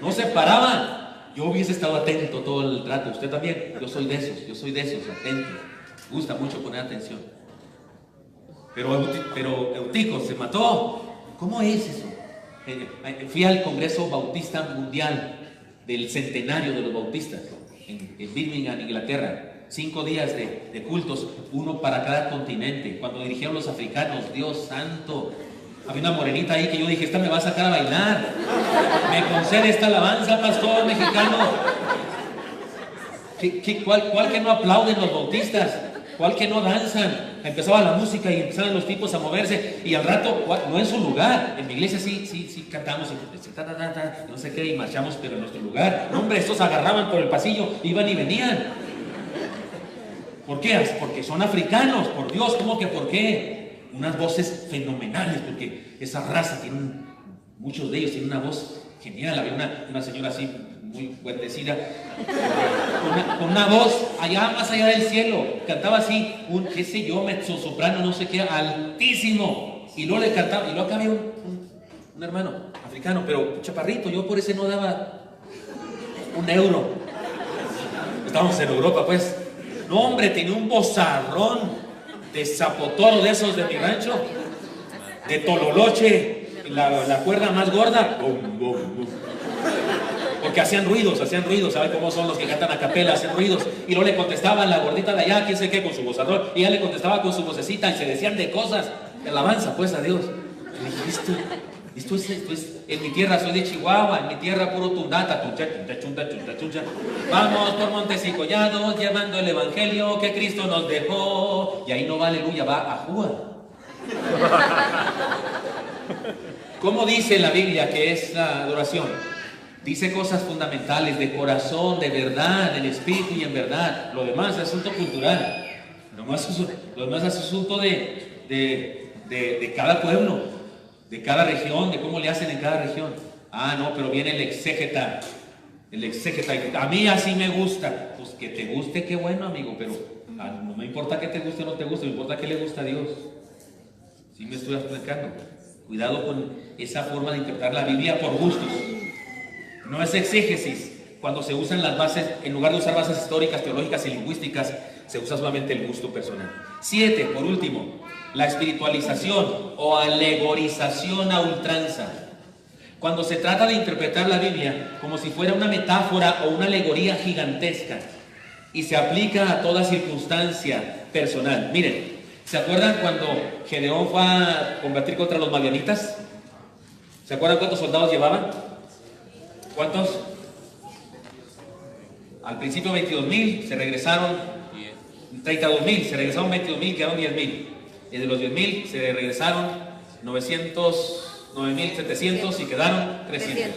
No se paraba. Yo hubiese estado atento todo el rato. Usted también. Yo soy de esos, atentos. Me gusta mucho poner atención. Pero Eutico se mató. ¿Cómo es eso? Fui al Congreso Bautista Mundial del centenario de los bautistas en Birmingham, Inglaterra. 5 días de cultos, uno para cada continente. Cuando dirigieron los africanos, Dios santo, había una morenita ahí que yo dije, esta me va a sacar a bailar. Me concede esta alabanza, pastor mexicano. ¿Cuál que no aplauden los bautistas? ¿Cuál que no danzan? Empezaba la música y empezaban los tipos a moverse y al rato, no en su lugar. En mi iglesia sí cantamos y no sé qué y marchamos, pero en nuestro lugar. No, hombre, estos agarraban por el pasillo, iban y venían. ¿Por qué? Porque son africanos, por Dios, ¿cómo que por qué? Unas voces fenomenales, porque esa raza muchos de ellos tienen una voz genial. Había una señora así muy fuertecida, con una voz más allá del cielo, cantaba así, qué sé yo, mezzosoprano, no sé qué, altísimo, y luego le cantaba, y luego acá había un hermano africano, pero chaparrito, yo por ese no daba €1. Estábamos en Europa, pues. No, hombre, tenía un vozarrón de zapotoro de esos de mi rancho, de tololoche, la cuerda más gorda, porque hacían ruidos, ¿sabe cómo son los que cantan a capela? Hacen ruidos, y luego le contestaban la gordita de allá, quién sé qué, con su vozarrón, y ella le contestaba con su vocecita, y se decían de cosas, alabanza pues a Dios. Y dije, esto es, en mi tierra soy de Chihuahua, en mi tierra puro tunata, chuncha. Vamos por montes y collados, llevando el evangelio que Cristo nos dejó, y ahí no va aleluya, va ajúa. ¿Cómo dice la Biblia que es la adoración? Dice cosas fundamentales de corazón, de verdad, del espíritu y en verdad. Lo demás es asunto cultural. Lo demás es asunto de cada pueblo, de cada región, de cómo le hacen en cada región. No, pero viene el exégeta. A mí así me gusta. Pues que te guste, qué bueno, amigo, pero no me importa que te guste o no te guste, me importa que le gusta a Dios. ¿Sí me estoy explicando? Cuidado con esa forma de interpretar la Biblia por gustos. No es exégesis. Cuando se usan las bases, en lugar de usar bases históricas, teológicas y lingüísticas, se usa solamente el gusto personal. 7, por último, la espiritualización o alegorización a ultranza. Cuando se trata de interpretar la Biblia como si fuera una metáfora o una alegoría gigantesca y se aplica a toda circunstancia personal. Miren, ¿se acuerdan cuando Gedeón fue a combatir contra los madianitas? ¿Se acuerdan cuántos soldados llevaban? ¿Cuántos? Al principio 22,000, se regresaron 32,000, se regresaron 22,000, quedaron 10,000. Y de los 10,000 se regresaron 9,700 y quedaron 300.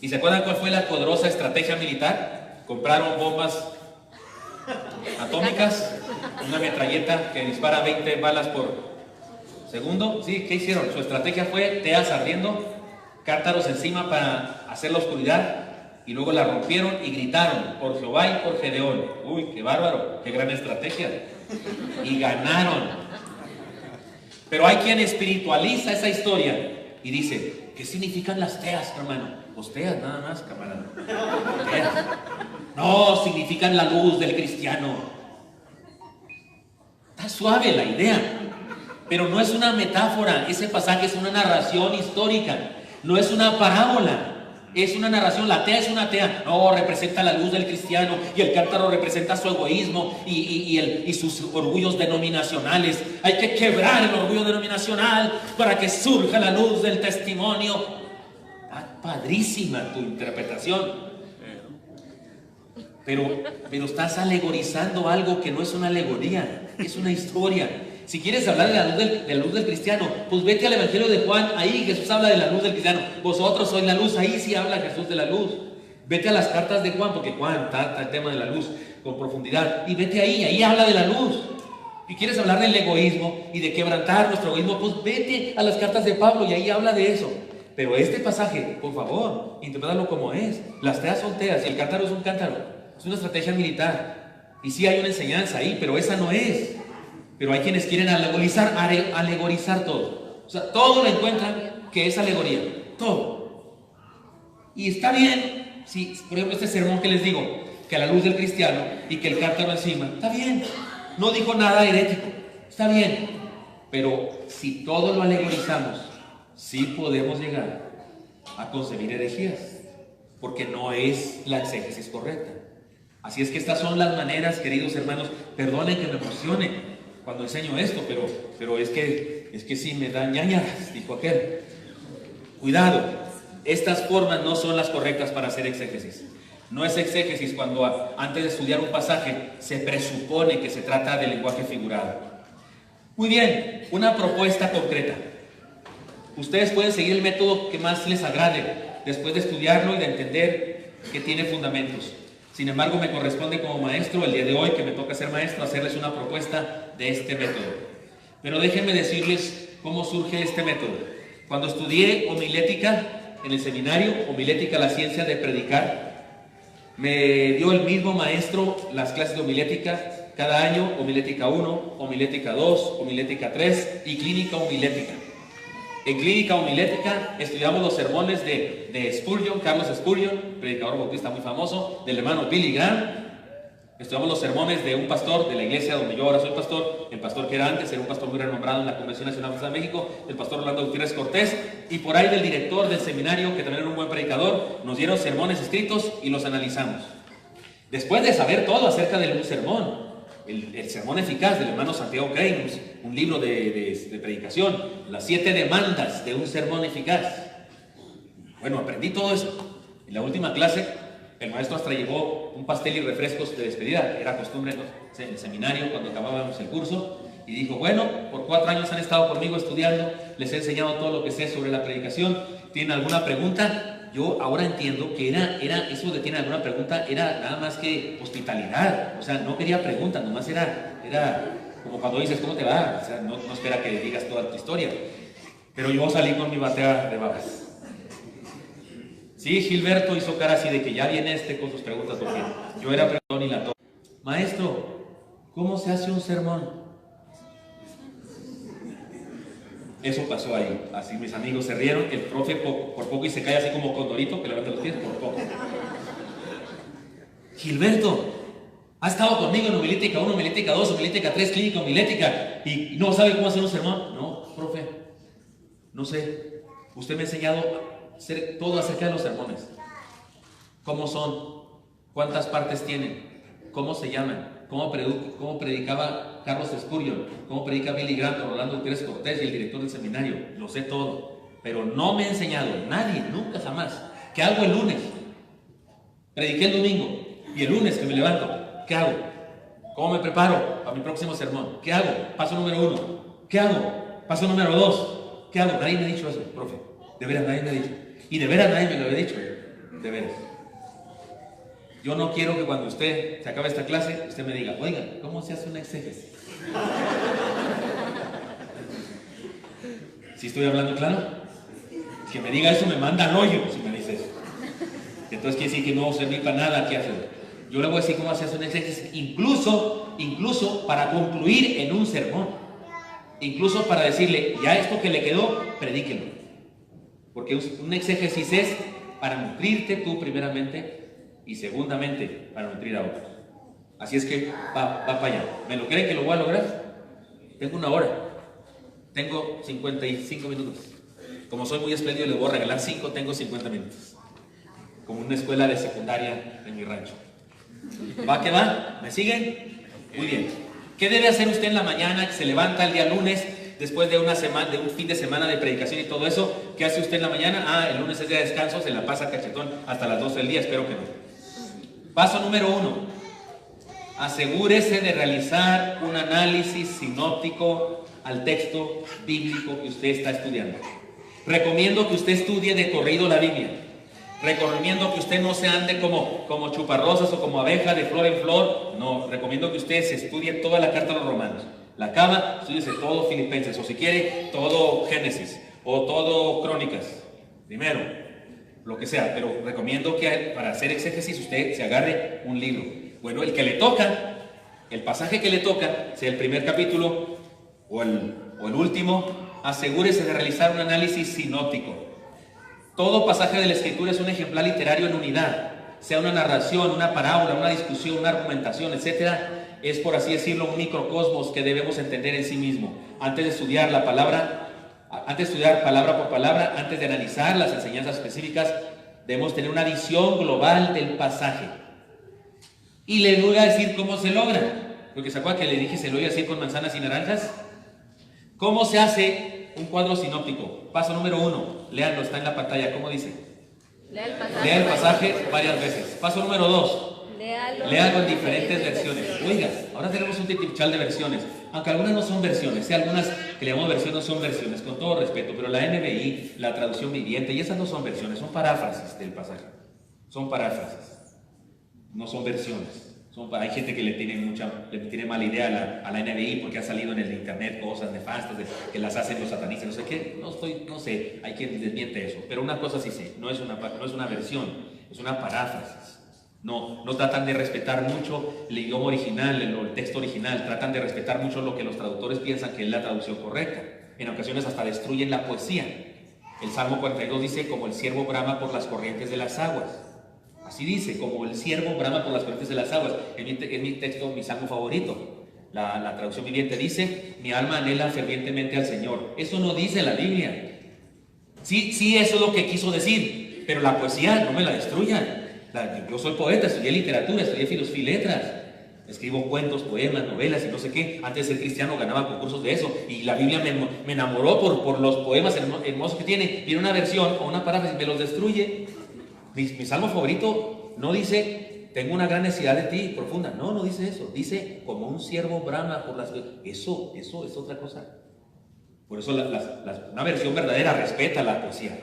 ¿Y se acuerdan cuál fue la poderosa estrategia militar? Compraron bombas atómicas, una metralleta que dispara 20 balas por segundo. ¿Sí? ¿Qué hicieron? Su estrategia fue teas ardiendo, cántaros encima para hacer la oscuridad, y luego la rompieron y gritaron por Jehová y por Gedeón. Uy, qué bárbaro, qué gran estrategia. Y ganaron. Pero hay quien espiritualiza esa historia y dice, ¿qué significan las teas, hermano? Pues teas nada más, camarada. Teas. No, significan la luz del cristiano. Está suave la idea, pero no es una metáfora. Ese pasaje es una narración histórica, no es una parábola. Es una narración. La tea es una tea. No, representa la luz del cristiano, y el cántaro representa su egoísmo y sus orgullos denominacionales. Hay que quebrar el orgullo denominacional para que surja la luz del testimonio. Está padrísima tu interpretación, pero estás alegorizando algo que no es una alegoría, es una historia. Si quieres hablar de la luz del cristiano, pues vete al Evangelio de Juan. Ahí Jesús habla de la luz del cristiano. Vosotros sois la luz. Ahí sí habla Jesús de la luz. Vete a las cartas de Juan, porque Juan trata el tema de la luz con profundidad. Y vete ahí habla de la luz. Si quieres hablar del egoísmo y de quebrantar nuestro egoísmo, pues vete a las cartas de Pablo y ahí habla de eso. Pero este pasaje, por favor, interprétalo como es. Las teas son teas y el cántaro es un cántaro. Es una estrategia militar. Y sí hay una enseñanza ahí, pero esa no es. Pero hay quienes quieren alegorizar todo. O sea, todo lo encuentran que es alegoría. Todo. Y está bien, si, por ejemplo, este sermón que les digo, que a la luz del cristiano y que el cántaro encima, está bien. No dijo nada herético, está bien. Pero si todo lo alegorizamos, sí podemos llegar a concebir herejías, porque no es la exégesis correcta. Así es que estas son las maneras, queridos hermanos. Perdonen que me emocione cuando enseño esto, pero es que sí me da ñañaras, dijo aquel. Cuidado, estas formas no son las correctas para hacer exégesis. No es exégesis cuando antes de estudiar un pasaje se presupone que se trata de lenguaje figurado. Muy bien, una propuesta concreta. Ustedes pueden seguir el método que más les agrade después de estudiarlo y de entender que tiene fundamentos. Sin embargo, me corresponde como maestro, el día de hoy que me toca ser maestro, hacerles una propuesta de este método. Pero déjenme decirles cómo surge este método. Cuando estudié homilética en el seminario, homilética, la ciencia de predicar, me dio el mismo maestro las clases de homilética cada año: homilética 1, homilética 2, homilética 3 y clínica homilética. En clínica homilética estudiamos los sermones de Spurgeon, Carlos Spurgeon, predicador bautista muy famoso, del hermano Billy Graham. Estudiamos los sermones de un pastor de la iglesia donde yo ahora soy pastor, el pastor que era antes, era un pastor muy renombrado en la Convención Nacional de México, el pastor Orlando Gutiérrez Cortés, y por ahí del director del seminario, que también era un buen predicador. Nos dieron sermones escritos y los analizamos. Después de saber todo acerca de un sermón, el sermón eficaz del hermano Santiago Crane, un libro de predicación, las 7 demandas de un sermón eficaz. Bueno, aprendí todo eso. En la última clase, el maestro hasta llevó un pastel y refrescos de despedida. Era costumbre, ¿no?, en el seminario cuando acabábamos el curso. Y dijo, bueno, por 4 años han estado conmigo estudiando, les he enseñado todo lo que sé sobre la predicación. ¿Tienen alguna pregunta? Yo ahora entiendo que era eso de ¿tienen alguna pregunta? Era nada más que hospitalidad. O sea, no quería preguntas, nomás era como cuando dices, ¿cómo te va? O sea, no espera que digas toda tu historia. Pero yo salí con mi batea de babas. Sí, Gilberto hizo cara así de que ya viene con sus preguntas, porque yo era perdón y la to. Maestro, ¿cómo se hace un sermón? Eso pasó ahí. Así mis amigos se rieron. El profe por poco y se cae así como condorito que levanta los pies por poco. Gilberto ha estado conmigo en homilítica 1, homilítica 2, homilítica 3, clínica, homilética y no sabe cómo hacer un sermón. No, profe, no sé. Usted me ha enseñado todo acerca de los sermones. ¿Cómo son? ¿Cuántas partes tienen? ¿Cómo se llaman? ¿Cómo predicaba Carlos Spurgeon? ¿Cómo predica Billy Graham, Rolando Pérez Cortés y el director del seminario? Lo sé todo, pero no me ha enseñado nadie, nunca jamás. ¿Qué hago el lunes? Prediqué el domingo y el lunes que me levanto, ¿qué hago? ¿Cómo me preparo para mi próximo sermón? ¿Qué hago? Paso número 1. ¿Qué hago? Paso número 2. ¿Qué hago? Nadie me ha dicho eso, profe. De veras nadie me ha dicho. Y de veras nadie me lo había dicho. De veras. Yo no quiero que cuando usted se acabe esta clase, usted me diga, oiga, ¿cómo se hace una exégesis? ¿Sí estoy hablando claro? Que me diga eso me manda al hoyo si me dice eso. Entonces quiere decir que no servir para nada, ¿qué hacer? Yo le voy a decir cómo se hace un exégesis, incluso para concluir en un sermón. Incluso para decirle, ya esto que le quedó, predíquelo. Porque un exégesis es para nutrirte tú primeramente y segundamente para nutrir a otros. Así es que va para allá. ¿Me lo creen que lo voy a lograr? Tengo 1 hora. Tengo 55 minutos. Como soy muy espléndido, les voy a regalar 5, tengo 50 minutos. Como una escuela de secundaria en mi rancho. ¿Va que va? ¿Me siguen? Muy bien. ¿Qué debe hacer usted en la mañana que se levanta el día lunes después de una semana, de un fin de semana de predicación y todo eso? ¿Qué hace usted en la mañana? El lunes es día de descanso, se la pasa cachetón hasta las 12 del día, espero que no. Paso número 1. Asegúrese de realizar un análisis sinóptico al texto bíblico que usted está estudiando. Recomiendo que usted estudie de corrido la Biblia. Recomiendo que usted no se ande como chuparrosas o como abeja de flor en flor. No, recomiendo que usted se estudie toda la carta a los romanos. La acaba, estúdiese todo Filipenses, o si quiere, todo Génesis, o todo Crónicas. Primero, lo que sea, pero recomiendo que para hacer exégesis usted se agarre un libro. Bueno, el que le toca, el pasaje que le toca, sea el primer capítulo o el último, asegúrese de realizar un análisis sinóptico. Todo pasaje de la Escritura es un ejemplar literario en unidad, sea una narración, una parábola, una discusión, una argumentación, etcétera. Es, por así decirlo, un microcosmos que debemos entender en sí mismo. Antes de estudiar palabra por palabra, antes de analizar las enseñanzas específicas, debemos tener una visión global del pasaje. Y le voy a decir cómo se logra, porque ¿se acuerdan que le dije se lo voy a decir con manzanas y naranjas? ¿Cómo se hace un cuadro sinóptico? Paso número 1, léanlo, está en la pantalla, ¿cómo dice? Lea el pasaje varias veces. Paso número 2, léalo en diferentes versiones. Oiga, ahora tenemos un titipuchal de versiones, aunque algunas no son versiones, algunas que le llamamos versiones no son versiones, con todo respeto, pero la NBI, la traducción viviente, y esas no son versiones, son paráfrasis del pasaje. Son paráfrasis, no son versiones. Hay gente que le tiene mala idea a la NBI porque ha salido en el internet cosas nefastas que las hacen los satanistas, no sé qué, no sé, hay quien desmiente eso, pero una cosa sí sé, no es una versión, es una paráfrasis. No tratan de respetar mucho el idioma original, el texto original, tratan de respetar mucho lo que los traductores piensan que es la traducción correcta. En ocasiones hasta destruyen la poesía. El Salmo 42 dice, como el ciervo brama por las corrientes de las aguas. Así dice, como el ciervo brama por las corrientes de las aguas. Es mi texto, mi salmo favorito. La traducción viviente dice, mi alma anhela fervientemente al Señor. Eso no dice la Biblia. Sí, eso es lo que quiso decir, pero la poesía no me la destruyan. Yo soy poeta, estudié literatura, estudié filosofía y letras. Escribo cuentos, poemas, novelas y no sé qué. Antes de ser cristiano ganaba concursos de eso. Y la Biblia me enamoró por los poemas hermosos que tiene. Viene una versión o una paráfrasis, me los destruye. Mi salmo favorito no dice, tengo una gran necesidad de ti, profunda. No dice eso. Dice, como un ciervo brama por las... Eso es otra cosa. Por eso una versión verdadera respeta la poesía.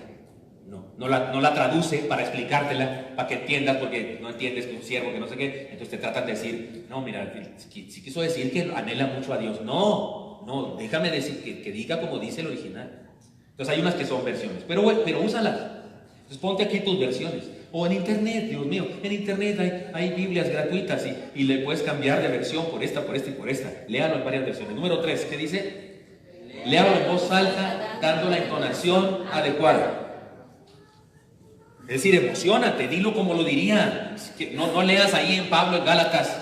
No la traduce para explicártela, para que entiendas, porque no entiendes que un siervo, que no sé qué. Entonces te tratan de decir, no, mira, si quiso decir que anhela mucho a Dios. No, déjame decir que diga como dice el original. Entonces hay unas que son versiones, pero úsalas. Entonces ponte aquí tus versiones. O en internet, Dios mío, en internet hay Biblias gratuitas y le puedes cambiar de versión por esta y por esta. Léalo en varias versiones. Número 3, ¿qué dice? Léalo en voz alta, dando la entonación adecuada. Es decir, emocionate, dilo como lo diría. No leas ahí en Pablo, en Gálatas.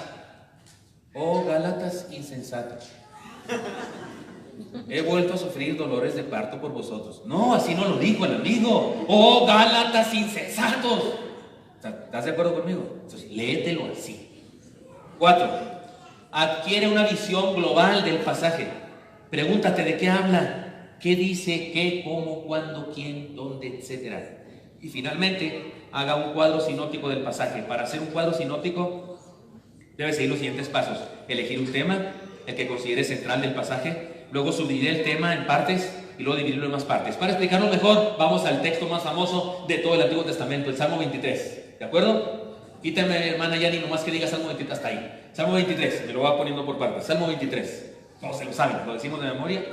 Oh, Gálatas insensatos. He vuelto a sufrir dolores de parto por vosotros. No, así no lo dijo el amigo. Oh, Gálatas insensatos. ¿Estás de acuerdo conmigo? Entonces, léetelo así. 4. Adquiere una visión global del pasaje. Pregúntate de qué habla, qué dice, qué, cómo, cuándo, quién, dónde, etcétera. Y finalmente, haga un cuadro sinóptico del pasaje. Para hacer un cuadro sinóptico, debe seguir los siguientes pasos. Elegir un tema, el que considere central del pasaje. Luego subdividir el tema en partes y luego dividirlo en más partes. Para explicarlo mejor, vamos al texto más famoso de todo el Antiguo Testamento, el Salmo 23. ¿De acuerdo? Quítame, hermana Yani, nomás que diga Salmo 23 hasta ahí. Salmo 23, me lo voy poniendo por partes. Salmo 23. Todos se lo saben, lo decimos de memoria.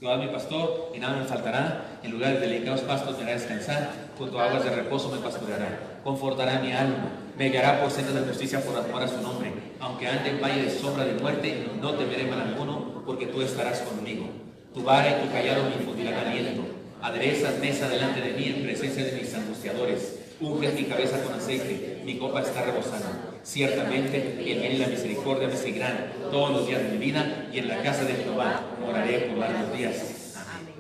Jehová es mi pastor y nada me faltará. En lugares de delicados pastos me hará descansar. Junto a aguas de reposo me pastoreará. Confortará mi alma. Me guiará por sendas de justicia por amor a su nombre. Aunque ande en valle de sombra de muerte, no temeré mal alguno, porque tú estarás conmigo. Tu vara y tu callado me infundirán aliento. Aderezas mesa delante de mí en presencia de mis angustiadores. Unges mi cabeza con aceite, mi copa está rebosando. Ciertamente el bien y la misericordia me seguirán todos los días de mi vida, y en la casa de Jehová moraré por largos días. Amén.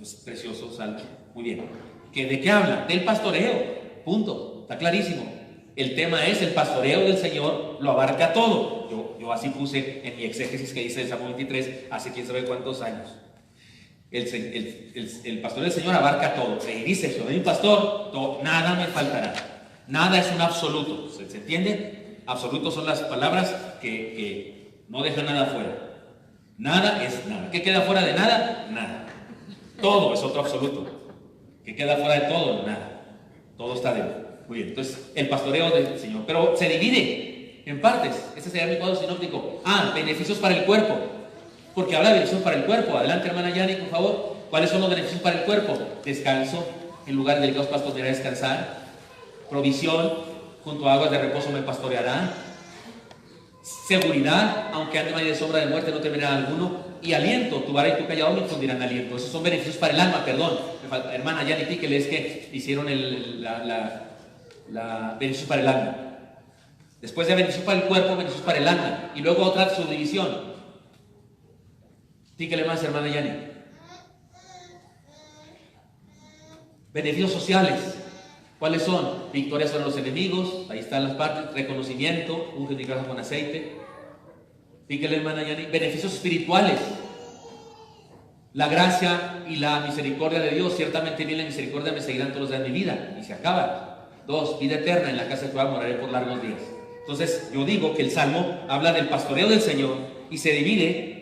Es precioso salmo. Muy bien. ¿De qué habla? Del pastoreo. Punto. Está clarísimo. El tema es el pastoreo del Señor, lo abarca todo. Yo así puse en mi exégesis que dice el Salmo 23 hace quién sabe cuántos años. El pastoreo del Señor abarca todo. Y dice, yo soy un pastor, nada me faltará. Nada es un absoluto. ¿Se entiende? Absolutos son las palabras que no dejan nada fuera. Nada es nada. ¿Qué queda fuera de nada? Nada. Todo es otro absoluto. ¿Qué queda fuera de todo? Nada. Todo está dentro. Muy bien, entonces el pastoreo del Señor. Pero se divide en partes. Este sería mi cuadro sinóptico. Beneficios para el cuerpo. Porque habla de beneficios para el cuerpo. Adelante, hermana Yani, por favor. ¿Cuáles son los beneficios para el cuerpo? Descanso. En lugar de delicados pastos me hará descansar. Provisión. Junto a aguas de reposo me pastoreará. Seguridad. Aunque ande en valle de sombra de muerte, no temerá alguno. Y aliento. Tu vara y tu callado me infundirán aliento. Esos son beneficios para el alma, perdón. Hermana Yani, píquele, es que hicieron beneficios para el alma. Después de beneficios para el cuerpo, beneficios para el alma. Y luego otra subdivisión. Píquele más, hermana Yani. Beneficios sociales. ¿Cuáles son? Victoria sobre los enemigos. Ahí están las partes. Reconocimiento. Unge mi cabeza con aceite. Píquele, hermana Yani. Beneficios espirituales. La gracia y la misericordia de Dios. Ciertamente bien la misericordia me seguirán todos los días de mi vida. Y se acaba. 2. Vida eterna. En la casa de Jehová moraré por largos días. Entonces yo digo que el Salmo habla del pastoreo del Señor y se divide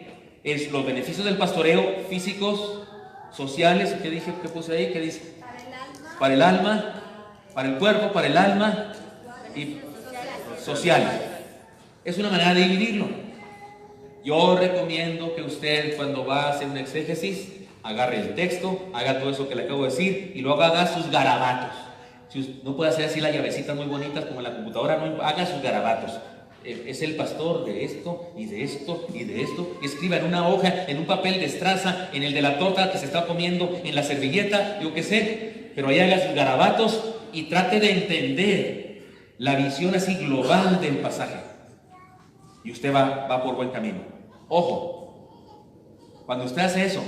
en los beneficios del pastoreo físicos, sociales. ¿Qué dije? ¿Qué puse ahí? ¿Qué dice? Para el alma, para el cuerpo, para el alma y sociales. Es una manera de dividirlo. Yo recomiendo que usted, cuando va a hacer un exégesis, agarre el texto, haga todo eso que le acabo de decir y luego haga sus garabatos. Si no puede hacer así las llavecitas muy bonitas como en la computadora, no, haga sus garabatos. Es el pastor de esto y de esto y de esto. Escriba en una hoja, en un papel de estraza, en el de la torta que se está comiendo, en la servilleta, yo qué sé. Pero ahí haga sus garabatos y trate de entender la visión así global del pasaje. Y usted va por buen camino. Ojo, cuando usted hace eso,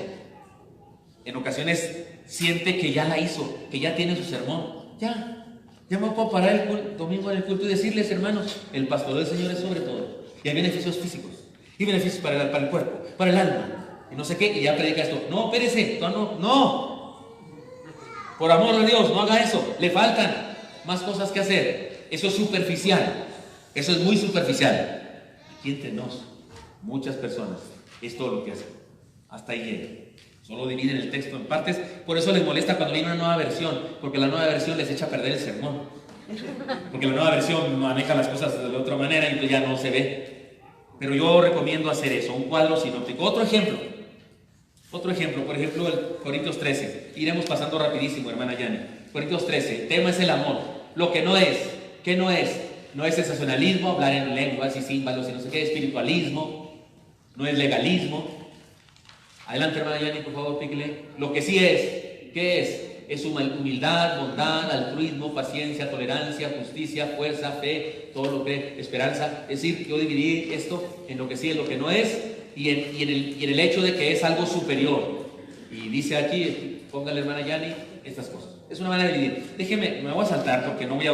en ocasiones siente que ya la hizo, que ya tiene su sermón. Ya me puedo parar el domingo en el culto y decirles, hermanos, el pastoreo del Señor es sobre todo. Y hay beneficios físicos, y beneficios para el cuerpo, para el alma, y no sé qué, y ya predica esto. No, espérese, no. Por amor de Dios, no haga eso. Le faltan más cosas que hacer. Eso es superficial. Eso es muy superficial. Aquí entre nos, muchas personas, es todo lo que hacen. Hasta ahí llega. Solo dividen el texto en partes. Por eso les molesta cuando viene una nueva versión, porque la nueva versión les echa a perder el sermón. Porque la nueva versión maneja las cosas de otra manera y entonces ya no se ve. Pero yo recomiendo hacer eso, un cuadro sinóptico. Otro ejemplo, por ejemplo, el Corintios 13. Iremos pasando rapidísimo, hermana Yani. Corintios 13, el tema es el amor. Lo que no es, ¿qué no es? No es sensacionalismo, hablar en lenguas y símbolos y no sé qué, espiritualismo, no es legalismo. Adelante, hermana Yani, por favor, píquele. Lo que sí es, ¿qué es? Es humildad, bondad, altruismo, paciencia, tolerancia, justicia, fuerza, fe, todo lo que esperanza. Es decir, yo dividí esto en lo que sí, en lo que no es, y en el hecho de que es algo superior. Y dice aquí, póngale, hermana Yani, estas cosas. Es una manera de dividir. Déjeme, me voy a saltar porque no voy a...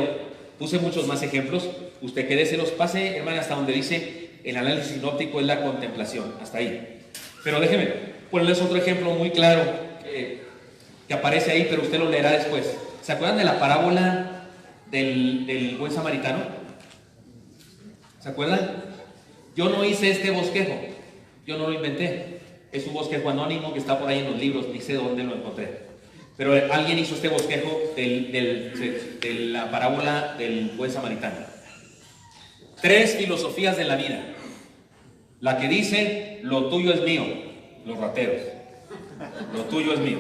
Puse muchos más ejemplos. Usted quédese, pase, hermana, hasta donde dice el análisis sinóptico es la contemplación. Hasta ahí. Pero déjeme ponerles otro ejemplo muy claro que aparece ahí, pero usted lo leerá después. ¿Se acuerdan de la parábola del buen samaritano? ¿Se acuerdan? Yo no hice este bosquejo. Yo no lo inventé. Es un bosquejo anónimo que está por ahí en los libros, ni sé dónde lo encontré. Pero alguien hizo este bosquejo de la parábola del buen samaritano. 3 filosofías de la vida. La que dice, lo tuyo es mío, los rateros. Lo tuyo es mío.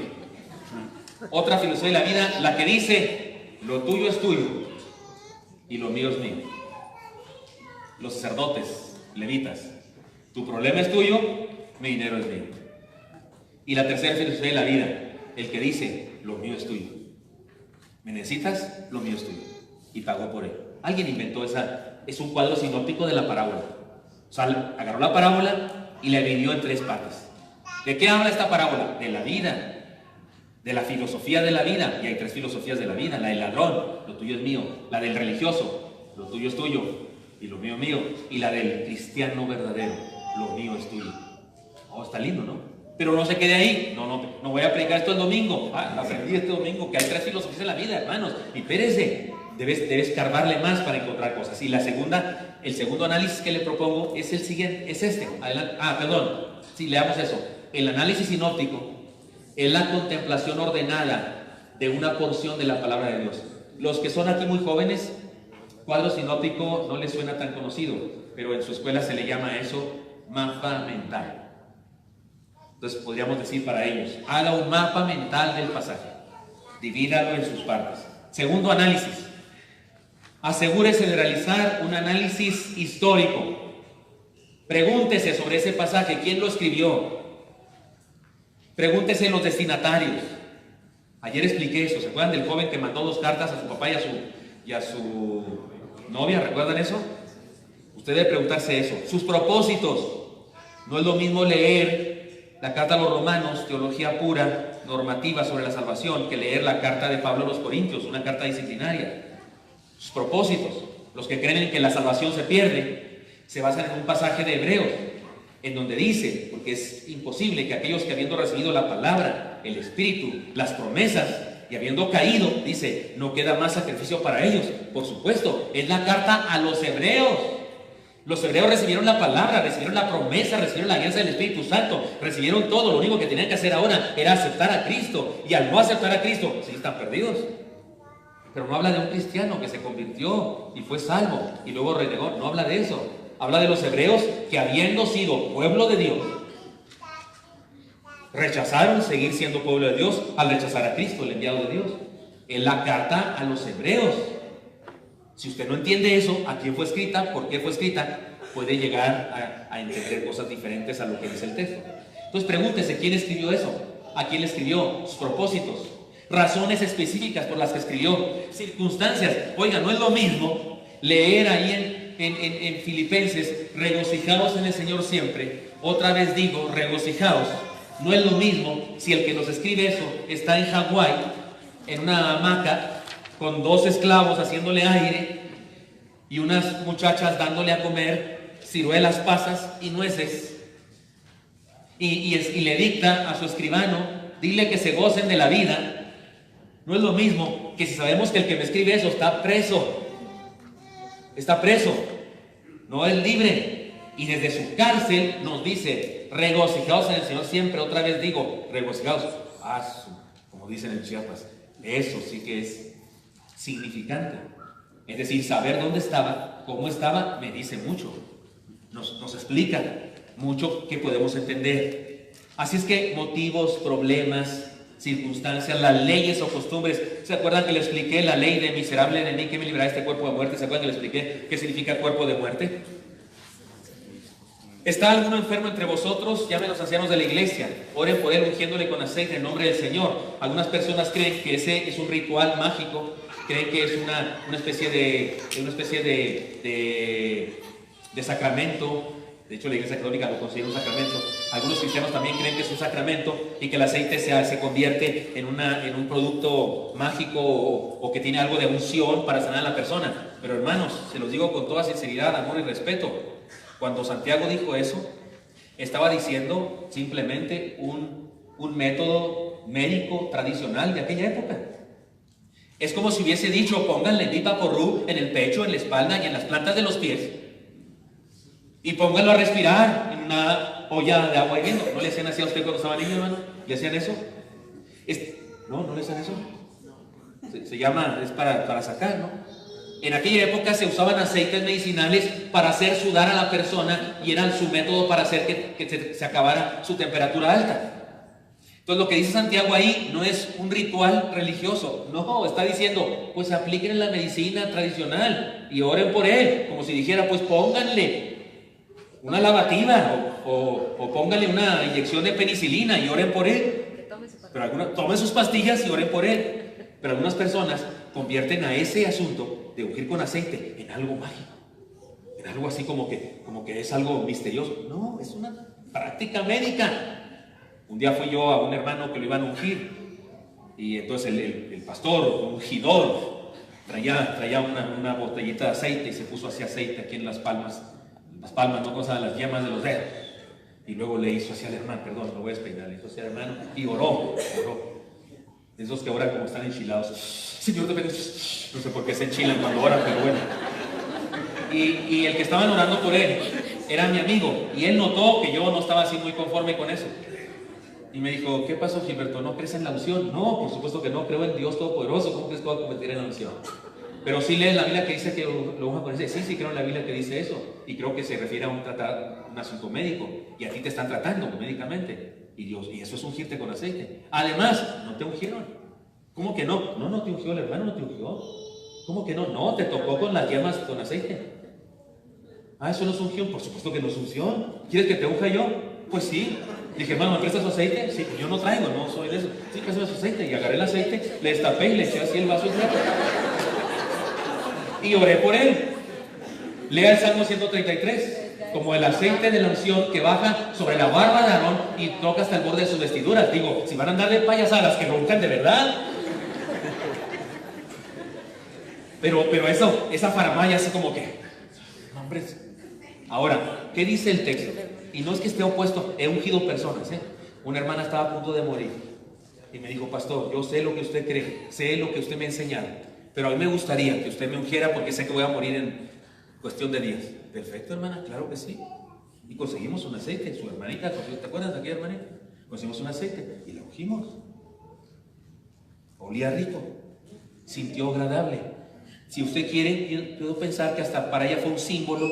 Otra filosofía de la vida, la que dice, lo tuyo es tuyo y lo mío es mío. Los sacerdotes, levitas. Tu problema es tuyo, mi dinero es mío. Y la tercera filosofía de la vida, el que dice, lo mío es tuyo. ¿Me necesitas? Lo mío es tuyo. Y pagó por él. Alguien inventó esa, es un cuadro sinóptico de la parábola. O sea, agarró la parábola y la dividió en 3 partes. ¿De qué habla esta parábola? De la vida, de la filosofía de la vida. Y hay 3 filosofías de la vida. La del ladrón, lo tuyo es mío. La del religioso, lo tuyo es tuyo y lo mío es mío. Y la del cristiano verdadero, lo mío es tuyo. Oh, está lindo, ¿no? Pero no se quede ahí. No voy a predicar esto el domingo. Aprendí este domingo que hay 3 filosofías en la vida, hermanos. Y espérese, debes escarbarle más para encontrar cosas. Y el segundo análisis que le propongo es el siguiente, es este. Adelante. Sí, leamos eso. El análisis sinóptico es la contemplación ordenada de una porción de la palabra de Dios. Los que son aquí muy jóvenes, cuadro sinóptico no les suena tan conocido, pero en su escuela se le llama eso mapa mental. Entonces podríamos decir para ellos, haga un mapa mental del pasaje, divídalo en sus partes. Segundo análisis, asegúrese de realizar un análisis histórico. Pregúntese sobre ese pasaje, ¿quién lo escribió? Pregúntese los destinatarios. Ayer expliqué eso, ¿se acuerdan del joven que mandó 2 cartas a su papá y a su novia? ¿Recuerdan eso? Usted debe preguntarse eso. Sus propósitos. No es lo mismo leer la carta a los romanos, teología pura, normativa sobre la salvación, que leer la carta de Pablo a los Corintios, una carta disciplinaria. Sus propósitos. Los que creen en que la salvación se pierde, se basan en un pasaje de Hebreos, en donde dice, porque es imposible que aquellos que habiendo recibido la palabra, el Espíritu, las promesas, y habiendo caído, dice, no queda más sacrificio para ellos. Por supuesto, es la carta a los hebreos. Los hebreos recibieron la palabra, recibieron la promesa, recibieron la alianza del Espíritu Santo, recibieron todo. Lo único que tenían que hacer ahora era aceptar a Cristo. Y al no aceptar a Cristo, sí están perdidos. Pero no habla de un cristiano que se convirtió y fue salvo y luego renegó. No habla de eso. Habla de los hebreos que, habiendo sido pueblo de Dios, rechazaron seguir siendo pueblo de Dios al rechazar a Cristo, el enviado de Dios. En la carta a los hebreos. Si usted no entiende eso, a quién fue escrita, por qué fue escrita, puede llegar a entender cosas diferentes a lo que dice el texto. Entonces pregúntese, ¿quién escribió eso? ¿A quién le escribió? Sus propósitos, razones específicas por las que escribió, circunstancias. Oiga, no es lo mismo leer ahí en Filipenses, regocijaos en el Señor siempre. Otra vez digo, regocijaos. No es lo mismo si el que nos escribe eso está en Hawái, en una hamaca, con 2 esclavos haciéndole aire y unas muchachas dándole a comer ciruelas, pasas y nueces, y le dicta a su escribano, dile que se gocen de la vida. No es lo mismo que si sabemos que el que me escribe eso está preso, no es libre, y desde su cárcel nos dice, regocijaos en el Señor siempre. Otra vez digo, regocijaos. Como dicen en Chiapas, eso sí que es significante. Es decir, saber dónde estaba, cómo estaba, me dice mucho. Nos explica mucho que podemos entender. Así es que motivos, problemas, circunstancias, las leyes o costumbres. ¿Se acuerdan que le expliqué la ley de miserable de mí que me librará de este cuerpo de muerte? ¿Se acuerdan que le expliqué qué significa cuerpo de muerte? ¿Está alguno enfermo entre vosotros? Llamen a los ancianos de la iglesia, oren por él ungiéndole con aceite en el nombre del Señor. Algunas personas creen que ese es un ritual mágico, creen que es una especie de sacramento. De hecho, la Iglesia Católica lo considera un sacramento. Algunos cristianos también creen que es un sacramento y que el aceite se convierte en un producto mágico o que tiene algo de unción para sanar a la persona. Pero hermanos, se los digo con toda sinceridad, amor y respeto. Cuando Santiago dijo eso, estaba diciendo simplemente un método médico tradicional de aquella época. Es como si hubiese dicho, pónganle Vivaporub en el pecho, en la espalda y en las plantas de los pies. Y pónganlo a respirar en una olla de agua hirviendo. ¿No le hacían así a usted cuando estaba niño, hermano? ¿Le hacían eso? ¿No le hacían eso? Se llama, es para sacar, ¿no? En aquella época se usaban aceites medicinales para hacer sudar a la persona y eran su método para hacer que se acabara su temperatura alta. Entonces lo que dice Santiago ahí no es un ritual religioso, no, está diciendo, pues apliquen la medicina tradicional y oren por él, como si dijera, pues pónganle una lavativa o pónganle una inyección de penicilina y oren por él. Pero tomen sus pastillas y oren por él. Pero algunas personas convierten a ese asunto de ungir con aceite en algo mágico, en algo así como que es algo misterioso. No, es una práctica médica. Un día fui yo a un hermano que lo iban a ungir y entonces el pastor, ungidor, traía una botellita de aceite y se puso así aceite aquí en las palmas, no cosa, las yemas de los dedos. Y luego le hizo así al hermano, perdón, lo voy a despeinar, le hizo así al hermano y oró. Esos que oran como están enchilados. Señor, no sé por qué se enchilan cuando oran, pero bueno. Y el que estaban orando por él era mi amigo. Y él notó que yo no estaba así muy conforme con eso. Y me dijo, ¿qué pasó, Gilberto? ¿No crees en la unción? No, por supuesto que no, creo en Dios Todopoderoso. ¿Cómo crees que voy a convertir en la unción? Pero sí lees la Biblia que dice que lo unja con ese. Sí, creo en la Biblia que dice eso. Y creo que se refiere a un asunto médico. Y a ti te están tratando médicamente. Y eso es ungirte con aceite. Además, no te ungieron. ¿Cómo que no? No te ungió, el hermano no te ungió. ¿Cómo que no? No, te tocó con las yemas con aceite. ¿Eso no es unción? Por supuesto que no es unción. ¿Quieres que te unja yo? Pues sí. Dije, hermano, ¿me prestas su aceite? Sí, pues yo no traigo, no soy de eso. Sí, préstame su aceite. Y agarré el aceite, le destapé y le eché así el vaso y oré por él. Lea el Salmo 133. Como el aceite de la unción que baja sobre la barba de Aarón y toca hasta el borde de sus vestiduras. Digo, si van a andar de payasadas, que lo unjan de verdad. Pero esa faramaya así como que, hombres. Ahora, ¿qué dice el texto? Y no es que esté opuesto, he ungido personas, Una hermana estaba a punto de morir y me dijo, pastor, yo sé lo que usted cree, sé lo que usted me ha enseñado, pero a mí me gustaría que usted me ungiera porque sé que voy a morir en cuestión de días. Perfecto, hermana, claro que sí. Y conseguimos un aceite, su hermanita, ¿te acuerdas de aquella hermanita? Conseguimos un aceite y la ungimos. Olía rico, sintió agradable. Si usted quiere, puedo pensar que hasta para ella fue un símbolo,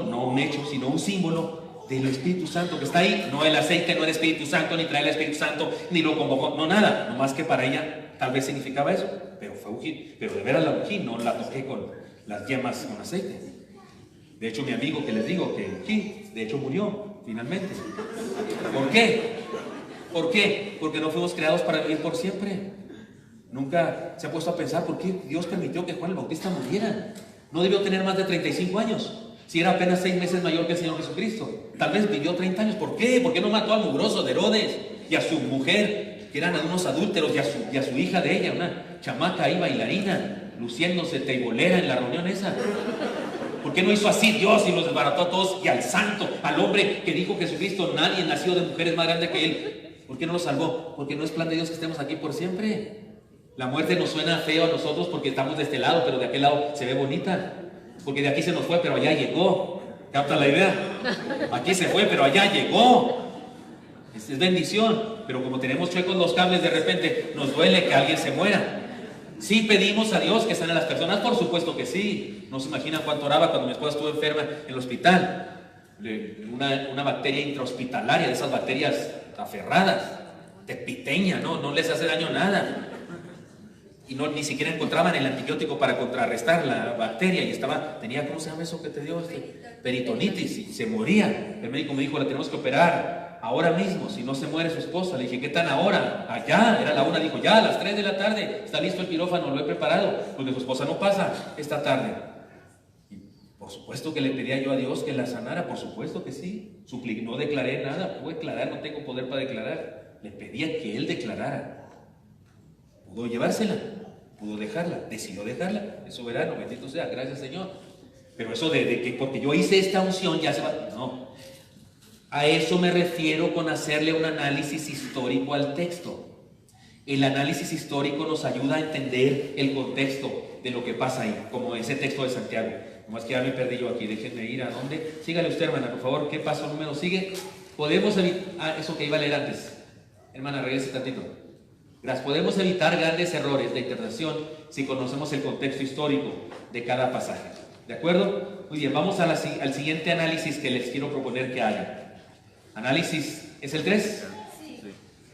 no un hecho, sino un símbolo del Espíritu Santo que está ahí. No el aceite, no el Espíritu Santo, ni trae el Espíritu Santo, ni lo convocó, no nada. Nomás que para ella tal vez significaba eso, pero fue ungir. Pero de veras la ungí, no la toqué con las yemas con aceite. De hecho, mi amigo que les digo que ungí, de hecho murió finalmente. ¿Por qué? ¿Por qué? Porque no fuimos creados para vivir por siempre. Nunca se ha puesto a pensar por qué Dios permitió que Juan el Bautista muriera. No debió tener más de 35 años. Si era apenas 6 meses mayor que el Señor Jesucristo. Tal vez vivió 30 años. ¿Por qué? ¿Por qué no mató al mugroso de Herodes y a su mujer, que eran unos adúlteros, y a su hija de ella, una chamaca ahí bailarina, luciéndose teibolera en la reunión esa? ¿Por qué no hizo así Dios y los desbarató a todos? Y al santo, al hombre que dijo Jesucristo, nadie nació de mujer es más grande que él. ¿Por qué no lo salvó? Porque no es plan de Dios que estemos aquí por siempre. La muerte nos suena feo a nosotros porque estamos de este lado, pero de aquel lado se ve bonita. Porque de aquí se nos fue, pero allá llegó. ¿Capta la idea? Aquí se fue, pero allá llegó. Es bendición. Pero como tenemos chuecos los cables, de repente nos duele que alguien se muera. Sí pedimos a Dios que sane a las personas, por supuesto que sí. No se imagina cuánto oraba cuando mi esposa estuvo enferma en el hospital. Una bacteria intrahospitalaria, de esas bacterias aferradas, tepiteña, no les hace daño nada. y no, ni siquiera encontraban el antibiótico para contrarrestar la bacteria y tenía, ¿cómo se llama eso que te dio? Peritonitis, y se moría. El médico me dijo, la tenemos que operar ahora mismo, si no se muere su esposa. Le dije, ¿qué tan ahora? Allá, era la 1, dijo, ya a las 3 de la tarde, está listo el quirófano, lo he preparado, porque su esposa no pasa esta tarde. Y por supuesto que le pedía yo a Dios que la sanara, por supuesto que sí. No declaré nada, pude declarar, no tengo poder para declarar. Le pedía que Él declarara. Pudo llevársela, pudo dejarla, decidió dejarla, es soberano, bendito sea, gracias Señor. Pero eso de que porque yo hice esta unción ya se va, no. A eso me refiero con hacerle un análisis histórico al texto. El análisis histórico nos ayuda a entender el contexto de lo que pasa ahí, como ese texto de Santiago. Nomás que ya me perdí yo aquí, déjenme ir a dónde. Sígale usted, hermana, por favor, ¿qué paso número sigue? Podemos evitar, eso que iba a leer antes. Hermana, regrese tantito. Gracias. Podemos evitar grandes errores de interpretación si conocemos el contexto histórico de cada pasaje. ¿De acuerdo? Muy bien, vamos al siguiente análisis que les quiero proponer que hagan. Análisis, ¿es el 3? Sí.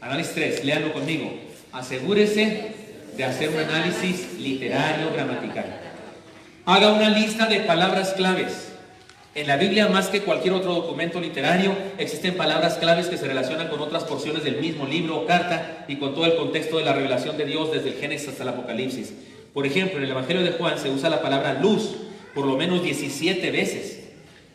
Análisis 3, léanlo conmigo. Asegúrese de hacer un análisis literario gramatical. Haga una lista de palabras claves. En la Biblia, más que cualquier otro documento literario, existen palabras claves que se relacionan con otras porciones del mismo libro o carta y con todo el contexto de la revelación de Dios desde el Génesis hasta el Apocalipsis. Por ejemplo, en el Evangelio de Juan se usa la palabra luz por lo menos 17 veces.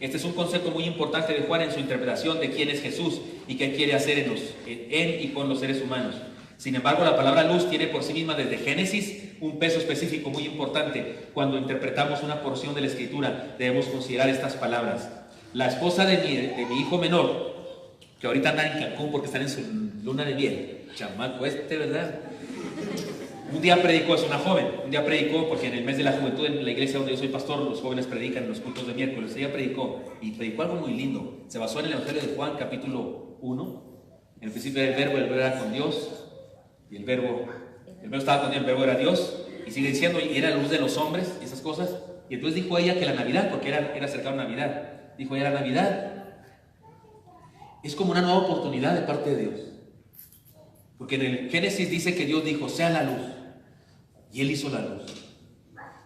Este es un concepto muy importante de Juan en su interpretación de quién es Jesús y qué quiere hacer en y con los seres humanos. Sin embargo, la palabra luz tiene por sí misma desde Génesis un peso específico muy importante. Cuando interpretamos una porción de la Escritura, debemos considerar estas palabras. La esposa de mi hijo menor, que ahorita anda en Cancún porque están en su luna de miel, chamaco ¿verdad? Un día predicó, es una joven, un día predicó porque en el mes de la juventud en la iglesia donde yo soy pastor, los jóvenes predican en los cultos de miércoles. Ella predicó y predicó algo muy lindo. Se basó en el Evangelio de Juan, capítulo 1. En el principio del verbo, el verbo era con Dios. Y el verbo estaba con Dios, el verbo era Dios, y sigue diciendo, y era la luz de los hombres, y esas cosas. Y entonces dijo ella que la Navidad, porque era cercano a Navidad, dijo ella, la Navidad es como una nueva oportunidad de parte de Dios. Porque en el Génesis dice que Dios dijo, sea la luz, y Él hizo la luz.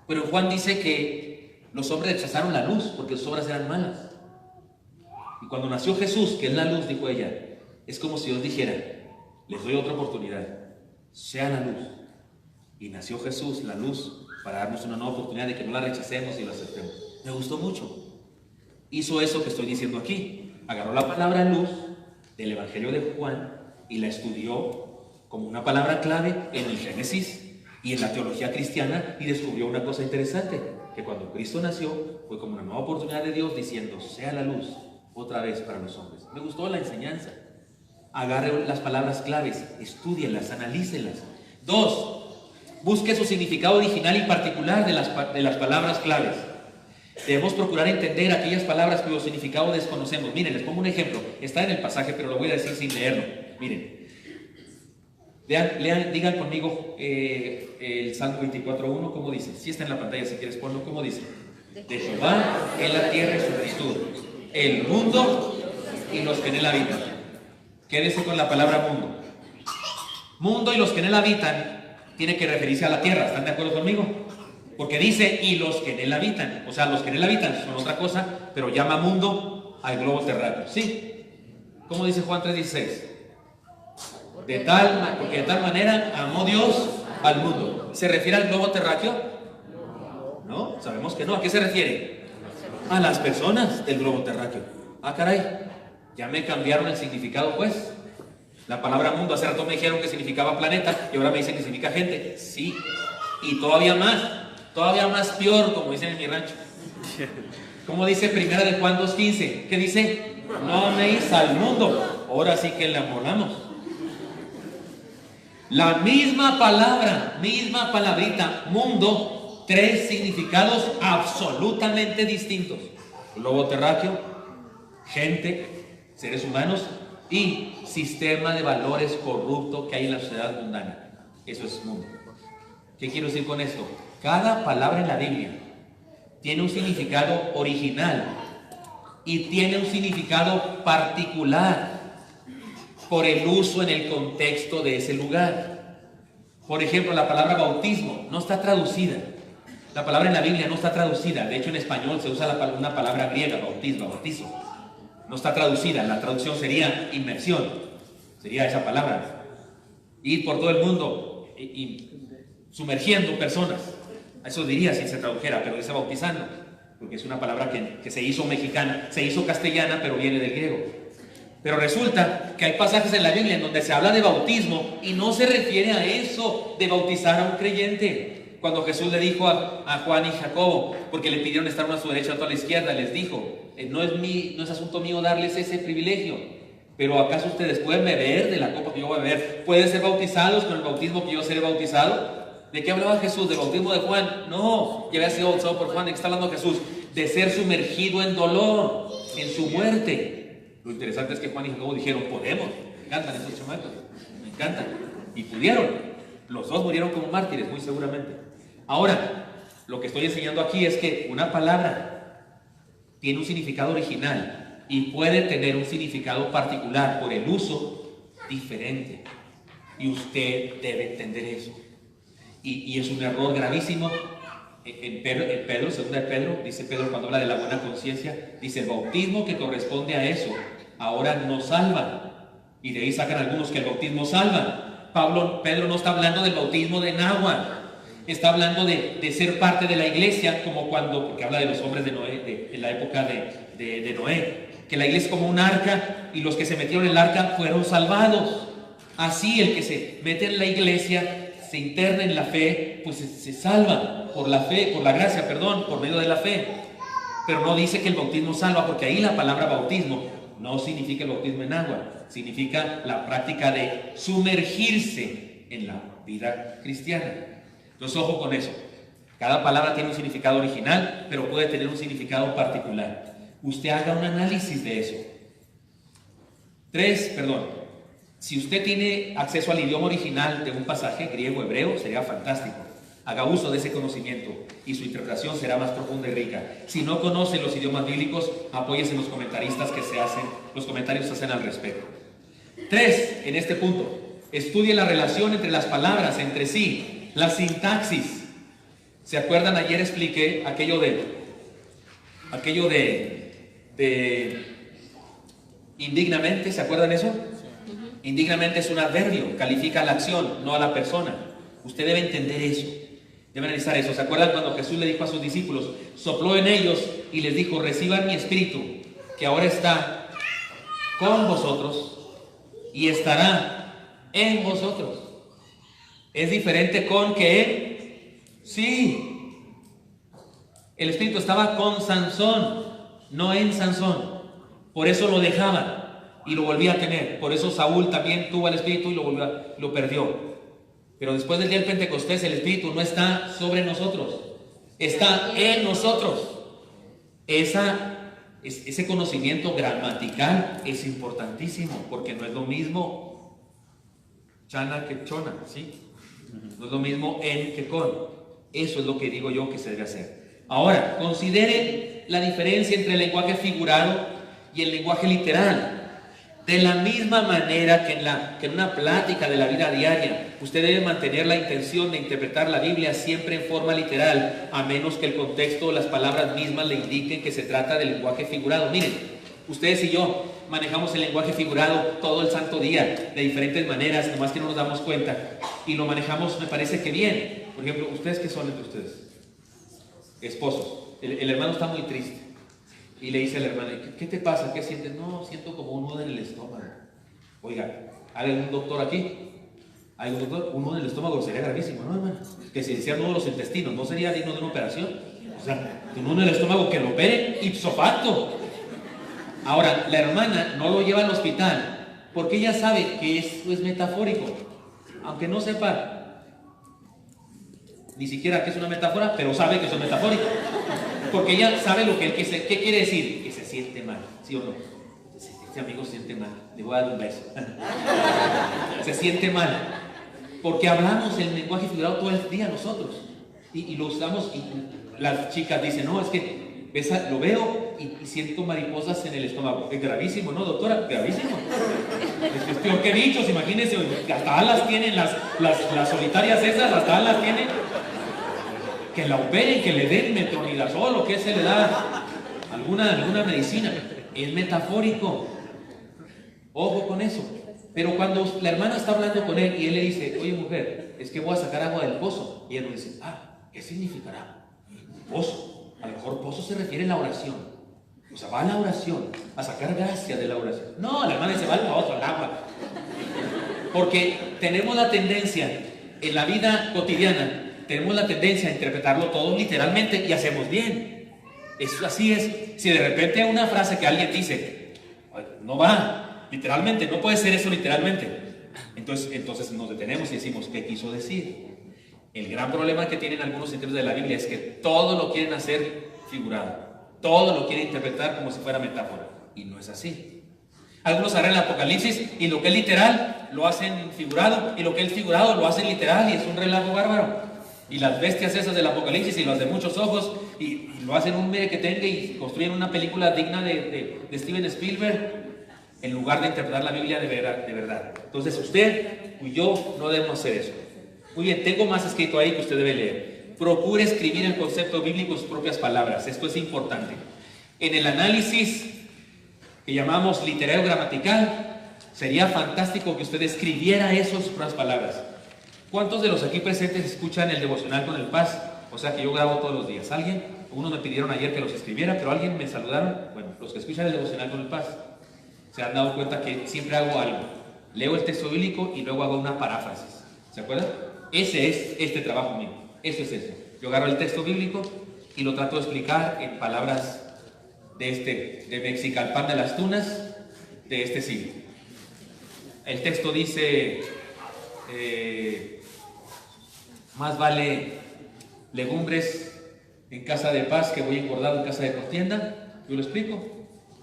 Pero Juan dice que los hombres rechazaron la luz, porque sus obras eran malas. Y cuando nació Jesús, que es la luz, dijo ella, es como si Dios dijera, les doy otra oportunidad, sea la luz. Y nació Jesús, la luz, para darnos una nueva oportunidad de que no la rechacemos y la aceptemos. Me gustó mucho. Hizo eso que estoy diciendo aquí. Agarró la palabra luz del Evangelio de Juan y la estudió como una palabra clave en el Génesis y en la teología cristiana, y descubrió una cosa interesante, que cuando Cristo nació fue como una nueva oportunidad de Dios diciendo, sea la luz otra vez para los hombres. Me gustó la enseñanza. Agarre las palabras claves, estúdielas, analícelas. 2, busque su significado original y particular de las palabras claves. Debemos procurar entender aquellas palabras cuyo significado desconocemos. Miren, les pongo un ejemplo. Está en el pasaje, pero lo voy a decir sin leerlo. Miren, digan conmigo el Salmo 24:1, ¿cómo dice? Si está en la pantalla, si quieres ponlo, ¿cómo dice? De Jehová es la tierra y su plenitud, el mundo y los que en él habitan. Quédese con la palabra mundo. Mundo y los que en él habitan tiene que referirse a la tierra. ¿Están de acuerdo conmigo? Porque dice y los que en él habitan. O sea, los que en él habitan son otra cosa, pero llama mundo al globo terráqueo. ¿Sí? ¿Cómo dice Juan 3:16? Porque de tal manera amó Dios al mundo. ¿Se refiere al globo terráqueo? No, sabemos que no. ¿A qué se refiere? A las personas del globo terráqueo. Ah, caray. Ya me cambiaron el significado, pues. La palabra mundo, hace rato me dijeron que significaba planeta y ahora me dicen que significa gente. Sí, y todavía más peor, como dicen en mi rancho. Como dice Primera de Juan 2:15, ¿qué dice? No améis al mundo. Ahora sí que la molamos. La misma palabra, misma palabrita, mundo, 3 significados absolutamente distintos. Globo terráqueo, gente, seres humanos y sistema de valores corrupto que hay en la sociedad mundana. Eso es mundo. ¿Qué quiero decir con esto? Cada palabra en la Biblia tiene un significado original y tiene un significado particular por el uso en el contexto de ese lugar. Por ejemplo, la palabra bautismo no está traducida. La palabra en la Biblia no está traducida. De hecho, en español se usa una palabra griega, bautismo, bautizo. No está traducida. La traducción sería inmersión. Sería esa palabra. Ir por todo el mundo y sumergiendo personas. Eso diría si se tradujera, pero dice bautizando, porque es una palabra que se hizo mexicana, se hizo castellana, pero viene del griego. Pero resulta que hay pasajes en la Biblia en donde se habla de bautismo y no se refiere a eso de bautizar a un creyente. Cuando Jesús le dijo a Juan y Jacobo, porque le pidieron estar uno a su derecha y otro a la izquierda, les dijo, no es asunto mío darles ese privilegio, pero ¿acaso ustedes pueden beber de la copa que yo voy a beber? ¿Pueden ser bautizados con el bautismo que yo seré bautizado? ¿De qué hablaba Jesús? ¿Del bautismo de Juan? No, ya había sido bautizado por Juan. ¿De qué está hablando Jesús? De ser sumergido en dolor, en su muerte. Lo interesante es que Juan y Jacobo dijeron, podemos. Me encantan esos chamacos, me encantan. Y pudieron. Los dos murieron como mártires, muy seguramente. Ahora, lo que estoy enseñando aquí es que una palabra tiene un significado original y puede tener un significado particular por el uso diferente. Y usted debe entender eso. Y es un error gravísimo. En Pedro, segunda de Pedro, dice Pedro cuando habla de la buena conciencia, dice el bautismo que corresponde a eso, ahora no salva. Y de ahí sacan algunos que el bautismo salva. Pedro no está hablando del bautismo de náhuatl, está hablando de ser parte de la iglesia, como porque habla de los hombres de Noé, de la época de Noé, que la iglesia es como un arca y los que se metieron en el arca fueron salvados. Así el que se mete en la iglesia, se interna en la fe, pues se salva por la fe, por la gracia, por medio de la fe. Pero no dice que el bautismo salva, porque ahí la palabra bautismo no significa el bautismo en agua, significa la práctica de sumergirse en la vida cristiana. Entonces, ojo con eso. Cada palabra tiene un significado original, pero puede tener un significado particular. Usted haga un análisis de eso. Si usted tiene acceso al idioma original de un pasaje, griego, hebreo, sería fantástico. Haga uso de ese conocimiento y su interpretación será más profunda y rica. Si no conoce los idiomas bíblicos, apóyese en los comentaristas los comentarios se hacen al respecto. 3, en este punto, estudie la relación entre las palabras, entre sí, la sintaxis. ¿Se acuerdan? Ayer expliqué aquello de indignamente, ¿se acuerdan eso? Indignamente es un adverbio, califica a la acción, no a la persona. Usted debe entender eso. Deben analizar eso. ¿Se acuerdan cuando Jesús le dijo a sus discípulos? Sopló en ellos y les dijo, reciban mi espíritu, que ahora está con vosotros y estará en vosotros. ¿Es diferente con que él? Sí. El espíritu estaba con Sansón, no en Sansón. Por eso lo dejaba y lo volvía a tener. Por eso Saúl también tuvo el espíritu y lo perdió. Pero después del día del Pentecostés, el Espíritu no está sobre nosotros, está en nosotros. Ese conocimiento gramatical es importantísimo, porque no es lo mismo chana que chona, ¿sí? No es lo mismo en que con. Eso es lo que digo yo que se debe hacer. Ahora, consideren la diferencia entre el lenguaje figurado y el lenguaje literal. De la misma manera que en una plática de la vida diaria, usted debe mantener la intención de interpretar la Biblia siempre en forma literal, a menos que el contexto o las palabras mismas le indiquen que se trata de lenguaje figurado. Miren, ustedes y yo manejamos el lenguaje figurado todo el santo día, de diferentes maneras, nomás que no nos damos cuenta, y lo manejamos, me parece que bien. Por ejemplo, ¿ustedes qué son entre ustedes? Esposos. El hermano está muy triste. Y le dice a la hermana, ¿qué te pasa? ¿Qué sientes? No, siento como un nudo en el estómago. Oiga, ¿hay algún doctor aquí? ¿Hay algún doctor? Un nudo en el estómago sería gravísimo, ¿no, hermano? Que si decía nudo en los intestinos, ¿no sería digno de una operación? O sea, un nudo en el estómago que lo opere ipso facto. Ahora, la hermana no lo lleva al hospital porque ella sabe que eso es metafórico. Aunque no sepa ni siquiera que es una metáfora, pero sabe que eso es metafórico. Porque ella sabe ¿qué quiere decir? Que se siente mal, ¿sí o no? Este amigo se siente mal, le voy a dar un beso. Se siente mal. Porque hablamos el lenguaje figurado todo el día nosotros. Y lo usamos, y las chicas dicen, no, es que lo veo y siento mariposas en el estómago. Es gravísimo, ¿no, doctora? Gravísimo. Es peor que bichos, imagínense. Hasta alas tienen las solitarias esas, hasta alas tienen. Que la operen, que le den metronidazol o que se le da alguna medicina. Es metafórico. Ojo con eso. Pero cuando la hermana está hablando con él y él le dice, oye mujer, es que voy a sacar agua del pozo. Y ella nos dice, ¿qué significará? Pozo. A lo mejor pozo se refiere a la oración. O sea, va a la oración, a sacar gracia de la oración. No, la hermana dice, va al pozo, al agua. Porque tenemos la tendencia, en la vida cotidiana, tenemos la tendencia a interpretarlo todo literalmente y hacemos bien. Así es. Si de repente una frase que alguien dice, no va. Literalmente, no puede ser eso literalmente. Entonces nos detenemos y decimos, ¿qué quiso decir? El gran problema que tienen algunos intérpretes de la Biblia es que todo lo quieren hacer figurado. Todo lo quieren interpretar como si fuera metáfora. Y no es así. Algunos agarran el Apocalipsis y lo que es literal lo hacen figurado. Y lo que es figurado lo hacen literal y es un relajo bárbaro. Y las bestias esas del Apocalipsis y las de muchos ojos y lo hacen un medio que tenga y construyen una película digna de Steven Spielberg, en lugar de interpretar la Biblia de verdad. Entonces usted y yo no debemos hacer eso. Muy bien, tengo más escrito ahí que usted debe leer. Procure escribir el concepto bíblico en sus propias palabras. Esto es importante. En el análisis que llamamos literario gramatical, sería fantástico que usted escribiera eso en sus propias palabras. ¿Cuántos de los aquí presentes escuchan el devocional con el Paz? O sea que yo grabo todos los días. ¿Alguien? Unos me pidieron ayer que los escribiera, pero alguien me saludaron. Bueno, los que escuchan el devocional con el Paz se han dado cuenta que siempre hago algo. Leo el texto bíblico y luego hago una paráfrasis. ¿Se acuerdan? Ese es este trabajo mío. Eso es eso. Yo agarro el texto bíblico y lo trato de explicar en palabras de Mexicalpan de las Tunas de este siglo. El texto dice, más vale legumbres en casa de paz que voy engordado en casa de contienda. Yo lo explico.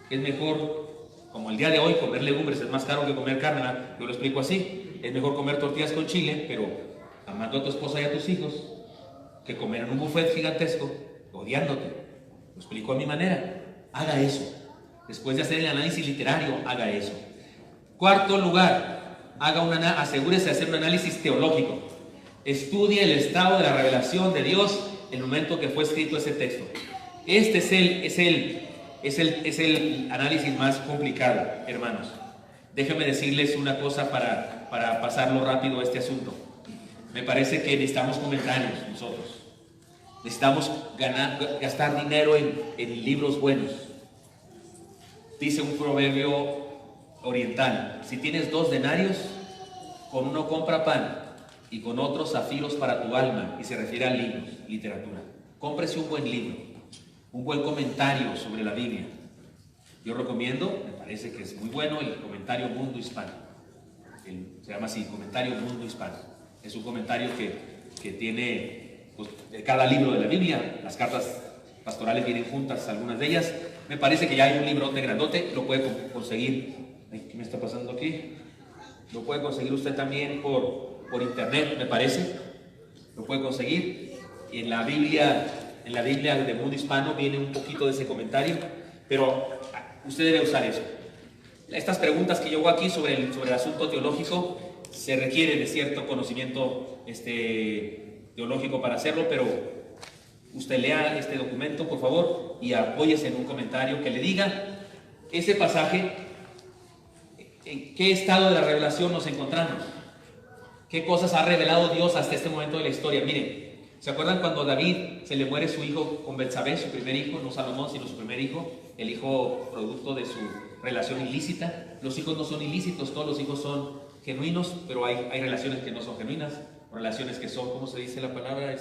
Es mejor, como el día de hoy, comer legumbres es más caro que comer carne, ¿verdad? Yo lo explico así. Es mejor comer tortillas con chile, pero amando a tu esposa y a tus hijos, que comer en un buffet gigantesco, odiándote. Lo explico a mi manera. Haga eso. Después de hacer el análisis literario, haga eso. Cuarto lugar, asegúrese de hacer un análisis teológico. Estudie el estado de la revelación de Dios en el momento que fue escrito ese texto. Este es el análisis más complicado, hermanos. Déjenme decirles una cosa para pasarlo rápido a este asunto. Me parece que necesitamos comentarios nosotros. Necesitamos gastar dinero en libros buenos. Dice un proverbio oriental: si tienes 2 denarios, con uno compra pan y con otro zafiros para tu alma. Y se refiere a libros, literatura. Cómprese un buen libro, un buen comentario sobre la Biblia. Yo recomiendo, me parece que es muy bueno, el comentario Mundo Hispano. Se llama así, comentario Mundo Hispano. Es un comentario que tiene pues, de cada libro de la Biblia. Las cartas pastorales vienen juntas, algunas de ellas. Me parece que ya hay un librote grandote, lo puede conseguir. Ay, ¿qué me está pasando aquí? Lo puede conseguir usted también por internet, me parece. Lo puede conseguir. En la Biblia de Mundo Hispano viene un poquito de ese comentario, pero usted debe usar eso. Estas preguntas que yo hago aquí sobre el asunto teológico se requiere de cierto conocimiento teológico para hacerlo, pero usted lea este documento, por favor, y apóyese en un comentario que le diga ese pasaje, en qué estado de la revelación nos encontramos, qué cosas ha revelado Dios hasta este momento de la historia. Miren, ¿se acuerdan cuando a David se le muere su hijo con Betsabé, su primer hijo, no Salomón, sino su primer hijo, el hijo producto de su relación ilícita? Los hijos no son ilícitos, todos los hijos son genuinos, pero hay relaciones que no son genuinas, relaciones que son, ¿cómo se dice la palabra?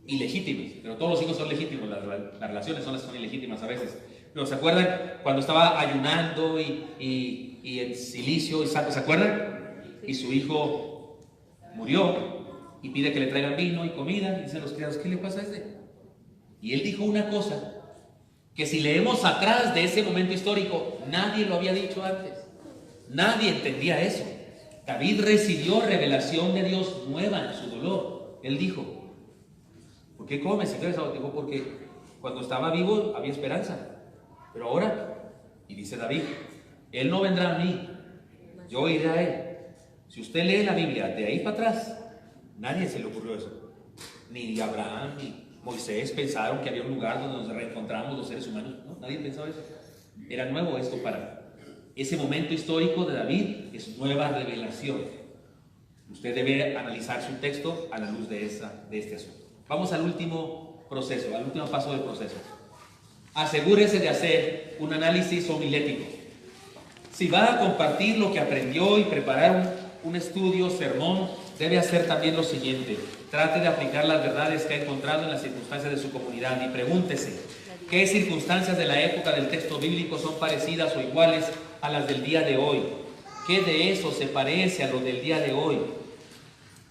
Ilegítimas, pero todos los hijos son legítimos, las relaciones son las que son ilegítimas a veces. Pero ¿se acuerdan cuando estaba ayunando y en silicio, ¿se acuerdan? Y su hijo murió y pide que le traigan vino y comida, y dicen los criados, ¿qué le pasa a este? Y él dijo una cosa que si leemos atrás de ese momento histórico, nadie lo había dicho antes. Nadie entendía eso. David recibió revelación de Dios nueva en su dolor. Él dijo, ¿por qué comes? Dijo, porque Cuando estaba vivo había esperanza, pero ahora, y dice David, Él no vendrá a mí, yo iré a Él. Si usted lee la Biblia de ahí para atrás, nadie se le ocurrió eso. Ni Abraham ni Moisés pensaron que había un lugar donde nos reencontramos los seres humanos. No, nadie pensaba eso. Era nuevo esto para ese momento histórico de David, es nueva revelación. Usted debe analizar su texto a la luz de este asunto. Vamos al último proceso, al último paso del proceso. Asegúrese de hacer un análisis homilético. Si va a compartir lo que aprendió y preparar un estudio, sermón, debe hacer también lo siguiente: trate de aplicar las verdades que ha encontrado en las circunstancias de su comunidad y pregúntese, ¿qué circunstancias de la época del texto bíblico son parecidas o iguales a las del día de hoy? ¿Qué de eso se parece a lo del día de hoy?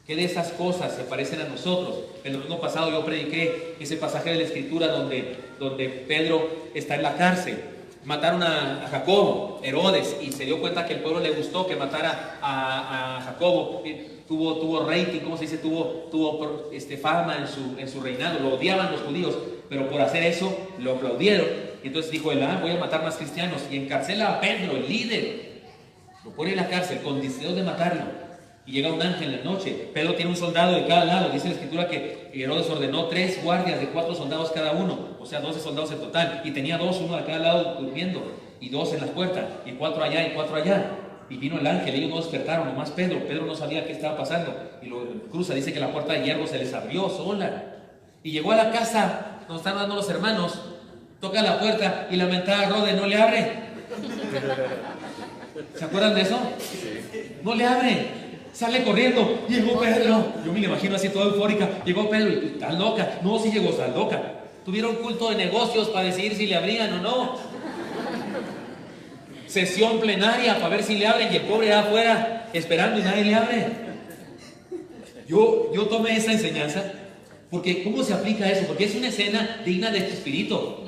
¿Qué de esas cosas se parecen a nosotros? El domingo pasado yo prediqué ese pasaje de la Escritura donde Pedro está en la cárcel. Mataron a Jacobo, Herodes, y se dio cuenta que el pueblo le gustó que matara a Jacobo. Tuvo rating, ¿cómo se dice? Tuvo fama en su reinado. Lo odiaban los judíos, pero por hacer eso lo aplaudieron. Y entonces dijo él, voy a matar más cristianos. Y encarcela a Pedro, el líder. Lo pone en la cárcel con deseos de matarlo. Y llega un ángel en la noche. Pedro tiene un soldado de cada lado. Dice la Escritura que Herodes ordenó 3 guardias de 4 soldados cada uno. O sea, 12 soldados en total. Y tenía 2, uno de cada lado durmiendo. Y 2 en las puertas. Y 4 allá y 4 allá. Y vino el ángel. Ellos no despertaron, nomás Pedro. Pedro no sabía qué estaba pasando. Y lo cruza. Dice que la puerta de hierro se les abrió sola. Y llegó a la casa donde están dando los hermanos. Toca la puerta y la mentada Rode no le abre. ¿Se acuerdan de eso? No le abre. Sale corriendo, llegó Pedro. Yo me lo imagino así toda eufórica. Llegó Pedro y está loca. No, sí llegó, está loca. Tuvieron culto de negocios para decidir si le abrían o no. Sesión plenaria para ver si le abren y el pobre afuera esperando y nadie le abre. Yo tomé esa enseñanza porque ¿cómo se aplica eso? Porque es una escena digna de Chespirito,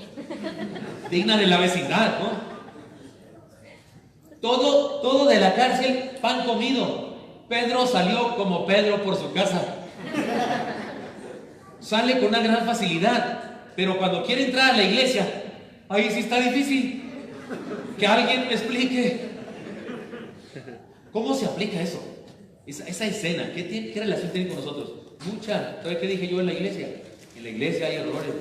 digna de la vecindad, ¿no? Todo de la cárcel, pan comido. Pedro salió como Pedro por su casa. Sale con una gran facilidad, pero cuando quiere entrar a la iglesia, ahí sí está difícil. Que alguien me explique ¿cómo se aplica eso? Esa escena, ¿qué relación tiene con nosotros? Mucha. ¿Sabe qué dije yo en la iglesia? En la iglesia hay errores.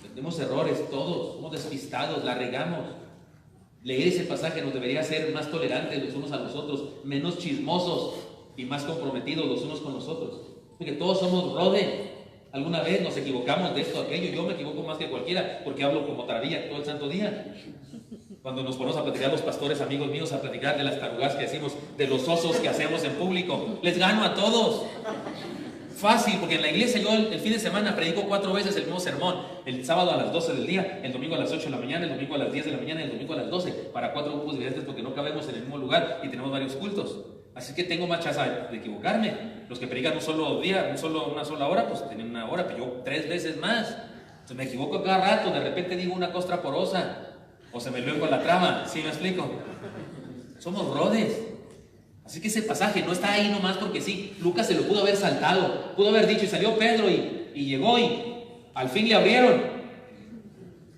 Tenemos errores todos, somos despistados, la regamos. Leer ese pasaje nos debería hacer más tolerantes los unos a los otros, menos chismosos y más comprometidos los unos con los otros. Porque todos somos Rode. Alguna vez nos equivocamos de esto, aquello. Yo me equivoco más que cualquiera porque hablo como taravilla todo el santo día. Cuando nos ponemos a platicar los pastores, amigos míos, a platicar de las tarugas que decimos, de los osos que hacemos en público, les gano a todos. Fácil, porque en la iglesia yo el fin de semana predico 4 veces el mismo sermón. El sábado a las 12 del día, el domingo a las 8 de la mañana, el domingo a las 10 de la mañana y el domingo a las 12, para 4 grupos diferentes porque no cabemos en el mismo lugar y tenemos varios cultos. Así que tengo más chance de equivocarme. Los que predican un solo día, una sola hora, pues tienen 1 hora, pero yo 3 veces más. Entonces me equivoco cada rato, de repente digo una costra porosa o se me luego con la trama. ¿Sí me explico? Somos Rodes. Así que ese pasaje no está ahí nomás porque sí. Lucas se lo pudo haber saltado, pudo haber dicho y salió Pedro y llegó y al fin le abrieron.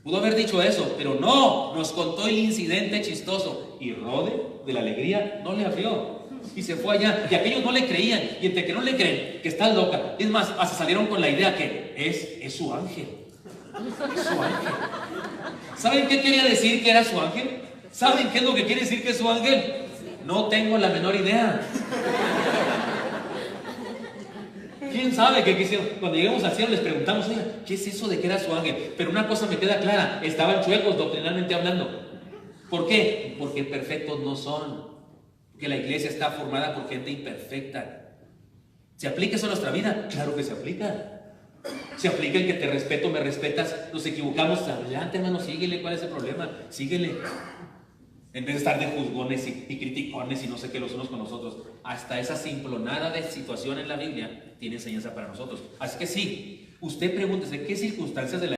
Pudo haber dicho eso, pero no, nos contó el incidente chistoso. Y Rode, de la alegría, no le abrió. Y se fue allá. Y aquellos no le creían. Y entre que no le creen, que está loca. Es más, hasta salieron con la idea que es su ángel. Es su ángel. ¿Saben qué quería decir que era su ángel? ¿Saben qué es lo que quiere decir que es su ángel? No tengo la menor idea. ¿Quién sabe qué quisieron? Cuando lleguemos al cielo les preguntamos, oiga, ¿qué es eso de que era su ángel? Pero una cosa me queda clara, estaban chuecos doctrinalmente hablando. ¿Por qué? Porque perfectos no son. Porque la iglesia está formada por gente imperfecta. ¿Se aplica eso a nuestra vida? Claro que se aplica. Se aplica el que te respeto, me respetas, nos equivocamos, adelante hermano, síguele, ¿cuál es el problema? Síguele. En vez de estar de juzgones y criticones y no sé qué los unos con los otros. Hasta esa simplonada de situación en la Biblia tiene enseñanza para nosotros. Así que sí, usted pregúntese qué circunstancias de la